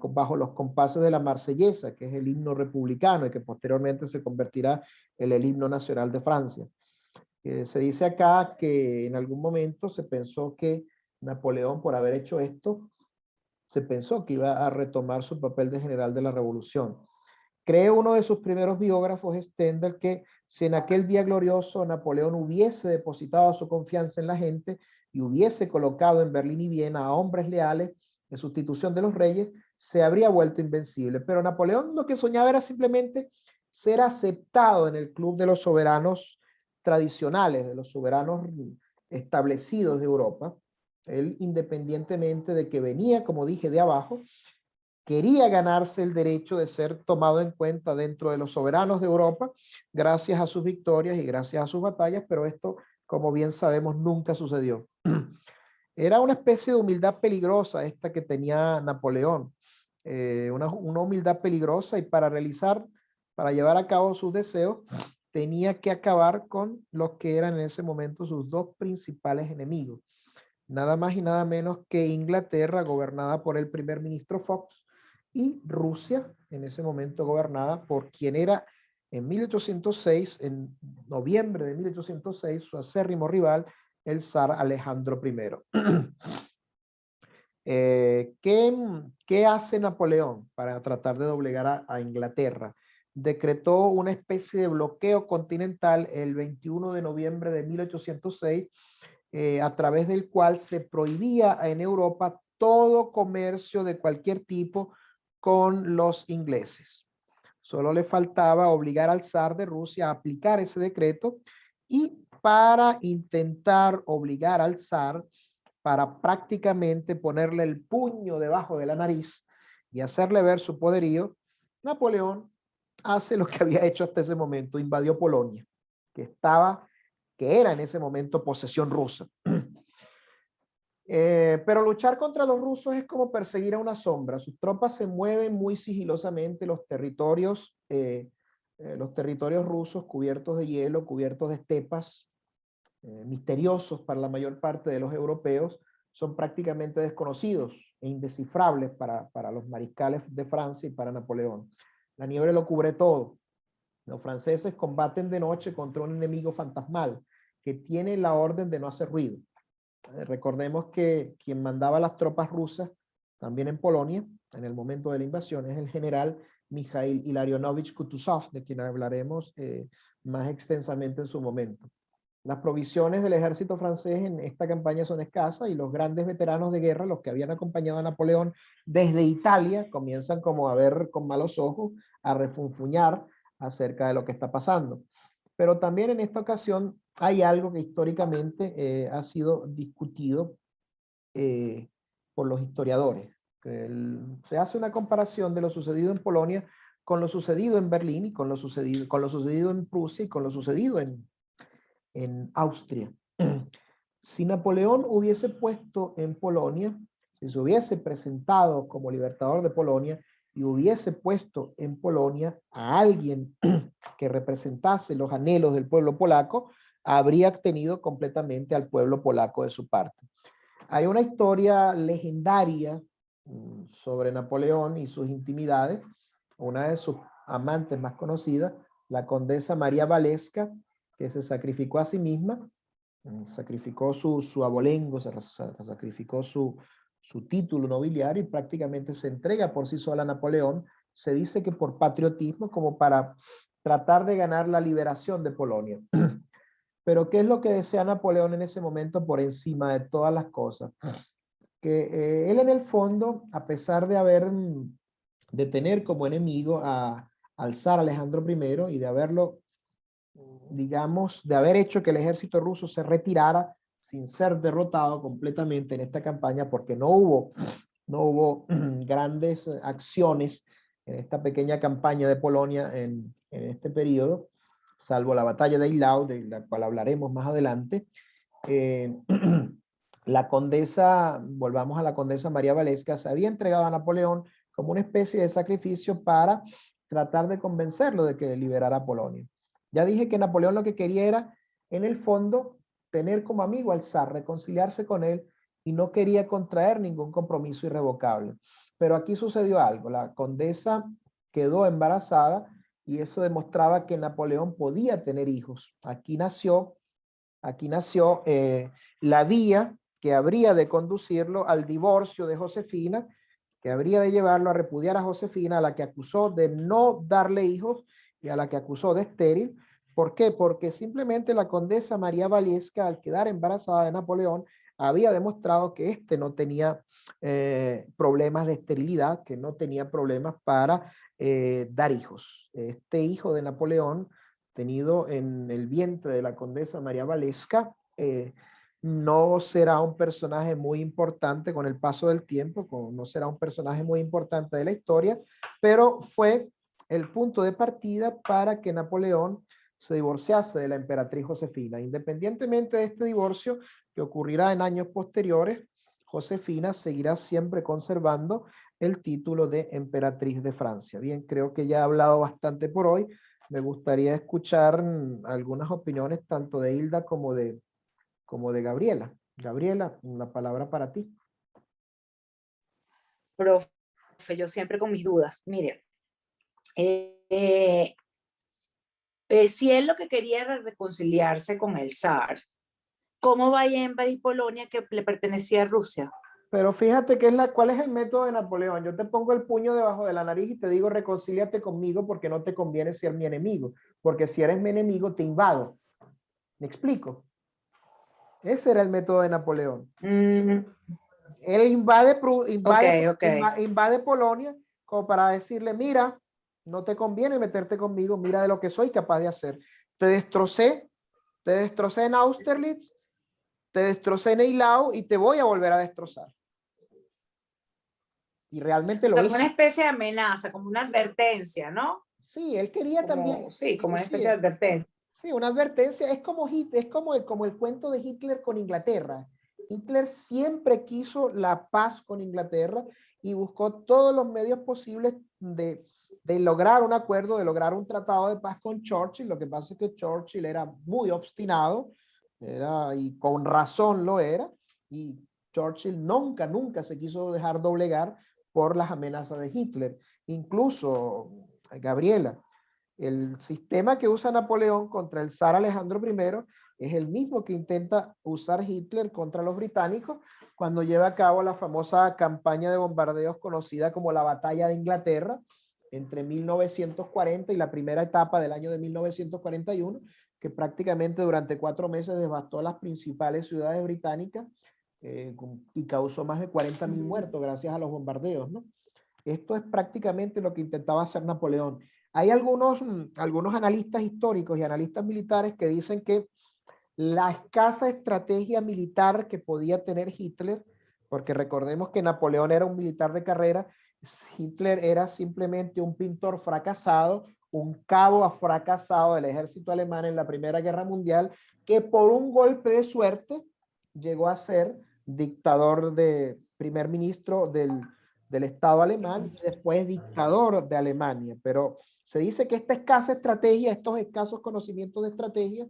Speaker 1: bajo los compases de la Marsellesa, que es el himno republicano y que posteriormente se convertirá en el himno nacional de Francia. Se dice acá que en algún momento se pensó que Napoleón, por haber hecho esto, se pensó que iba a retomar su papel de general de la revolución. Cree uno de sus primeros biógrafos, Stendhal, que si en aquel día glorioso Napoleón hubiese depositado su confianza en la gente y hubiese colocado en Berlín y Viena a hombres leales en sustitución de los reyes, se habría vuelto invencible. Pero Napoleón lo que soñaba era simplemente ser aceptado en el club de los soberanos tradicionales, de los soberanos establecidos de Europa. Él, independientemente de que venía, como dije, de abajo, quería ganarse el derecho de ser tomado en cuenta dentro de los soberanos de Europa, gracias a sus victorias y gracias a sus batallas, pero esto, como bien sabemos, nunca sucedió. Era una especie de humildad peligrosa esta que tenía Napoleón, una humildad peligrosa, y para llevar a cabo sus deseos, tenía que acabar con los que eran en ese momento sus dos principales enemigos. Nada más y nada menos que Inglaterra, gobernada por el primer ministro Fox, y Rusia, en ese momento gobernada por quien era en 1806, en noviembre de 1806, su acérrimo rival, el zar Alejandro I. ¿Qué hace Napoleón para tratar de doblegar a Inglaterra? Decretó una especie de bloqueo continental el 21 de noviembre de 1806, a través del cual se prohibía en Europa todo comercio de cualquier tipo con los ingleses. Solo le faltaba obligar al zar de Rusia a aplicar ese decreto, y para intentar obligar al zar, para prácticamente ponerle el puño debajo de la nariz y hacerle ver su poderío, Napoleón hace lo que había hecho hasta ese momento: invadió Polonia, que era en ese momento posesión rusa. Pero luchar contra los rusos es como perseguir a una sombra. Sus tropas se mueven muy sigilosamente, los territorios los territorios rusos cubiertos de hielo, cubiertos de estepas, misteriosos para la mayor parte de los europeos, son prácticamente desconocidos e indescifrables para los mariscales de Francia y para Napoleón. La nieve lo cubre todo. Los franceses combaten de noche contra un enemigo fantasmal que tiene la orden de no hacer ruido. Recordemos que quien mandaba las tropas rusas también en Polonia, en el momento de la invasión, es el general Mikhail Ilarionovich Kutuzov, de quien hablaremos más extensamente en su momento. Las provisiones del ejército francés en esta campaña son escasas y los grandes veteranos de guerra, los que habían acompañado a Napoleón desde Italia, comienzan como a ver con malos ojos, a refunfuñar acerca de lo que está pasando. Pero también en esta ocasión hay algo que históricamente ha sido discutido por los historiadores. Se hace una comparación de lo sucedido en Polonia con lo sucedido en Berlín y con lo sucedido en Prusia y con lo sucedido en Austria. Si Napoleón hubiese puesto en Polonia, si se hubiese presentado como libertador de Polonia y hubiese puesto en Polonia a alguien que representase los anhelos del pueblo polaco, habría tenido completamente al pueblo polaco de su parte. Hay una historia legendaria sobre Napoleón y sus intimidades. Una de sus amantes más conocidas, la condesa María Walewska, que se sacrificó a sí misma, sacrificó su abolengo, sacrificó su título nobiliario y prácticamente se entrega por sí sola a Napoleón. Se dice que por patriotismo, como para tratar de ganar la liberación de Polonia. Pero ¿qué es lo que desea Napoleón en ese momento por encima de todas las cosas? Que él en el fondo, a pesar de tener como enemigo al zar Alejandro I y de haberlo, digamos, de haber hecho que el ejército ruso se retirara sin ser derrotado completamente en esta campaña, porque no hubo grandes acciones en esta pequeña campaña de Polonia en este periodo, salvo la batalla de Eylau, de la cual hablaremos más adelante. La condesa, volvamos a la condesa María Walewska, se había entregado a Napoleón como una especie de sacrificio para tratar de convencerlo de que liberara Polonia. Ya dije que Napoleón lo que quería era, en el fondo, tener como amigo al zar, reconciliarse con él, y no quería contraer ningún compromiso irrevocable. Pero aquí sucedió algo. La condesa quedó embarazada y eso demostraba que Napoleón podía tener hijos. Aquí nació la vía que habría de conducirlo al divorcio de Josefina, que habría de llevarlo a repudiar a Josefina, a la que acusó de no darle hijos y a la que acusó de estéril. ¿Por qué? Porque simplemente la condesa María Walewska, al quedar embarazada de Napoleón, había demostrado que éste no tenía problemas de esterilidad, que no tenía problemas para dar hijos. Este hijo de Napoleón, tenido en el vientre de la condesa María Walewska, no será un personaje muy importante con el paso del tiempo, no será un personaje muy importante de la historia, pero fue el punto de partida para que Napoleón se divorciase de la emperatriz Josefina. Independientemente de este divorcio, que ocurrirá en años posteriores, Josefina seguirá siempre conservando el título de emperatriz de Francia. Bien, creo que ya he hablado bastante por hoy. Me gustaría escuchar algunas opiniones tanto de Hilda como de Gabriela. Gabriela, una palabra para ti.
Speaker 3: Profe, yo siempre con mis dudas. Mire, si él lo que quería era reconciliarse con el zar, ¿cómo va a invadir Polonia que le pertenecía a Rusia?
Speaker 1: Pero fíjate cuál es el método de Napoleón. Yo te pongo el puño debajo de la nariz y te digo, reconcíliate conmigo porque no te conviene ser mi enemigo. Porque si eres mi enemigo, te invado. ¿Me explico? Ese era el método de Napoleón. Él invade Polonia como para decirle, mira, no te conviene meterte conmigo, mira de lo que soy capaz de hacer. Te destrocé en Austerlitz, te destrocé en Eylau y te voy a volver a destrozar. Y realmente lo hizo.
Speaker 3: Como una especie de amenaza, como una advertencia, ¿no?
Speaker 1: Sí, él quería también.
Speaker 3: Sí, como una especie de advertencia.
Speaker 1: Sí, una advertencia. Es como el cuento de Hitler con Inglaterra. Hitler siempre quiso la paz con Inglaterra y buscó todos los medios posibles de de lograr un acuerdo, de lograr un tratado de paz con Churchill. Lo que pasa es que Churchill era muy obstinado, y con razón lo era, y Churchill nunca se quiso dejar doblegar por las amenazas de Hitler. Incluso, Gabriela, el sistema que usa Napoleón contra el zar Alejandro I es el mismo que intenta usar Hitler contra los británicos cuando lleva a cabo la famosa campaña de bombardeos conocida como la Batalla de Inglaterra entre 1940 y la primera etapa del año de 1941, que prácticamente durante 4 meses devastó las principales ciudades británicas, y causó más de 40.000 muertos gracias a los bombardeos, ¿no? Esto es prácticamente lo que intentaba hacer Napoleón. Hay algunos analistas históricos y analistas militares que dicen que la escasa estrategia militar que podía tener Hitler, porque recordemos que Napoleón era un militar de carrera, Hitler era simplemente un pintor fracasado, un cabo fracasado del ejército alemán en la Primera Guerra Mundial, que por un golpe de suerte llegó a ser dictador de primer ministro del Estado alemán y después dictador de Alemania. Pero se dice que esta escasa estrategia, estos escasos conocimientos de estrategia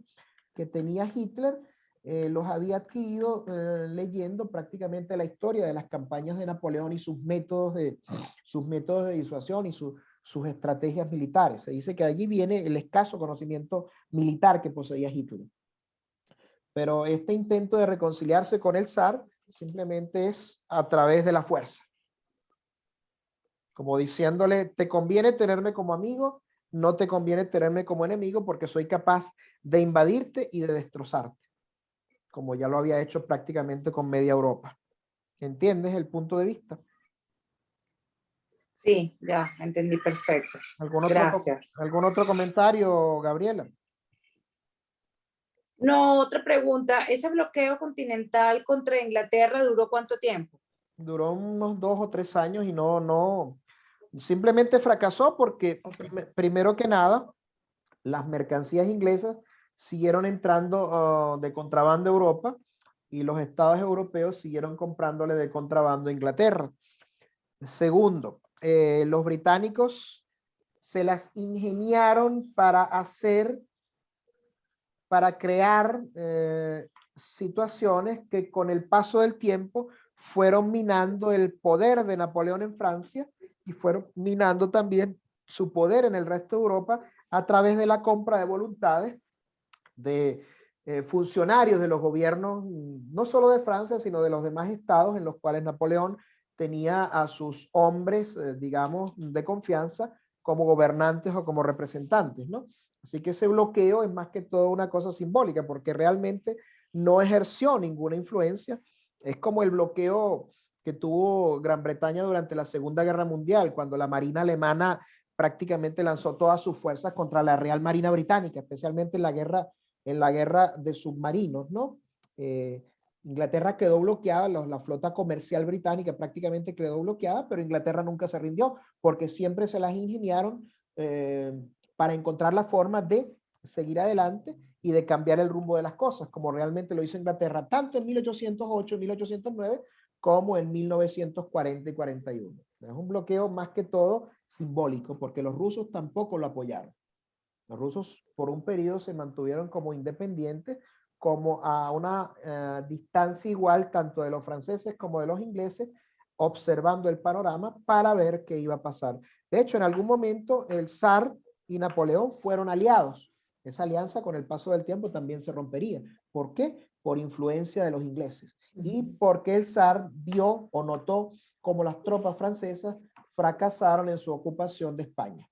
Speaker 1: que tenía Hitler, los había adquirido leyendo prácticamente la historia de las campañas de Napoleón y sus métodos de disuasión y sus estrategias militares. Se dice que allí viene el escaso conocimiento militar que poseía Hitler. Pero este intento de reconciliarse con el zar simplemente es a través de la fuerza. Como diciéndole, te conviene tenerme como amigo, no te conviene tenerme como enemigo porque soy capaz de invadirte y de destrozarte, como ya lo había hecho prácticamente con media Europa. ¿Entiendes el punto de vista?
Speaker 3: Sí, ya, entendí perfecto. Gracias.
Speaker 1: ¿Algún otro comentario, Gabriela?
Speaker 3: No, otra pregunta. ¿Ese bloqueo continental contra Inglaterra duró cuánto tiempo?
Speaker 1: Duró unos 2 o 3 años y simplemente fracasó porque, primero que nada, las mercancías inglesas siguieron entrando de contrabando a Europa y los estados europeos siguieron comprándole de contrabando a Inglaterra. Segundo, los británicos se las ingeniaron para crear situaciones que con el paso del tiempo fueron minando el poder de Napoleón en Francia y fueron minando también su poder en el resto de Europa a través de la compra de voluntades de funcionarios de los gobiernos, no solo de Francia, sino de los demás estados en los cuales Napoleón tenía a sus hombres, digamos, de confianza como gobernantes o como representantes, ¿no? Así que ese bloqueo es más que todo una cosa simbólica, porque realmente no ejerció ninguna influencia. Es como el bloqueo que tuvo Gran Bretaña durante la Segunda Guerra Mundial, cuando la Marina alemana prácticamente lanzó todas sus fuerzas contra la Real Marina Británica, especialmente en la guerra de submarinos, ¿no? Inglaterra quedó bloqueada, la flota comercial británica prácticamente quedó bloqueada, pero Inglaterra nunca se rindió, porque siempre se las ingeniaron para encontrar la forma de seguir adelante y de cambiar el rumbo de las cosas, como realmente lo hizo Inglaterra, tanto en 1808, 1809, como en 1940 y 41. Es un bloqueo más que todo simbólico, porque los rusos tampoco lo apoyaron. Los rusos por un periodo se mantuvieron como independientes, como a una distancia igual tanto de los franceses como de los ingleses, observando el panorama para ver qué iba a pasar. De hecho, en algún momento el zar y Napoleón fueron aliados. Esa alianza con el paso del tiempo también se rompería. ¿Por qué? Por influencia de los ingleses. Y porque el zar vio o notó como las tropas francesas fracasaron en su ocupación de España.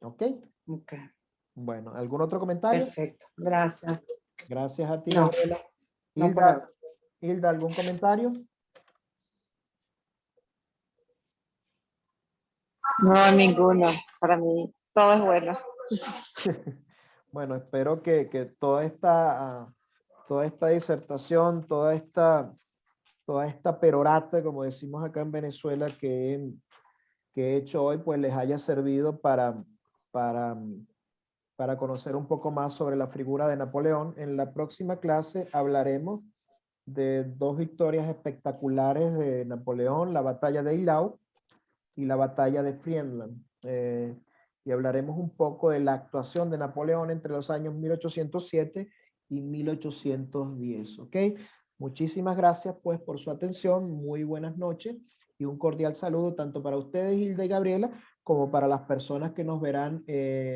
Speaker 1: ¿Ok?
Speaker 3: Ok.
Speaker 1: Bueno, ¿algún otro comentario?
Speaker 3: Perfecto, gracias.
Speaker 1: Gracias a ti,
Speaker 3: No,
Speaker 1: Gabriela.
Speaker 3: no,
Speaker 1: Hilda, ¿algún comentario?
Speaker 2: No, ninguno. Para mí todo es bueno.
Speaker 1: Bueno, espero que toda esta disertación, toda esta perorata, como decimos acá en Venezuela, que he hecho hoy, pues les haya servido para conocer un poco más sobre la figura de Napoleón. En la próxima clase hablaremos de 2 victorias espectaculares de Napoleón, la batalla de Eylau y la batalla de Friedland. Y hablaremos un poco de la actuación de Napoleón entre los años 1807 y 1810, ¿ok? Muchísimas gracias pues por su atención, muy buenas noches y un cordial saludo tanto para ustedes, Hilda y Gabriela, como para las personas que nos verán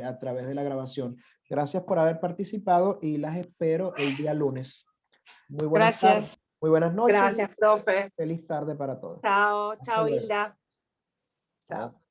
Speaker 1: a través de la grabación. Gracias por haber participado y las espero el día lunes. Muy buenas tardes,
Speaker 2: Gracias.
Speaker 1: muy buenas noches.
Speaker 3: Gracias, profe.
Speaker 1: Feliz tarde para todos.
Speaker 3: Chao,
Speaker 1: Hasta
Speaker 3: chao,
Speaker 1: luego.
Speaker 3: Hilda. Chao.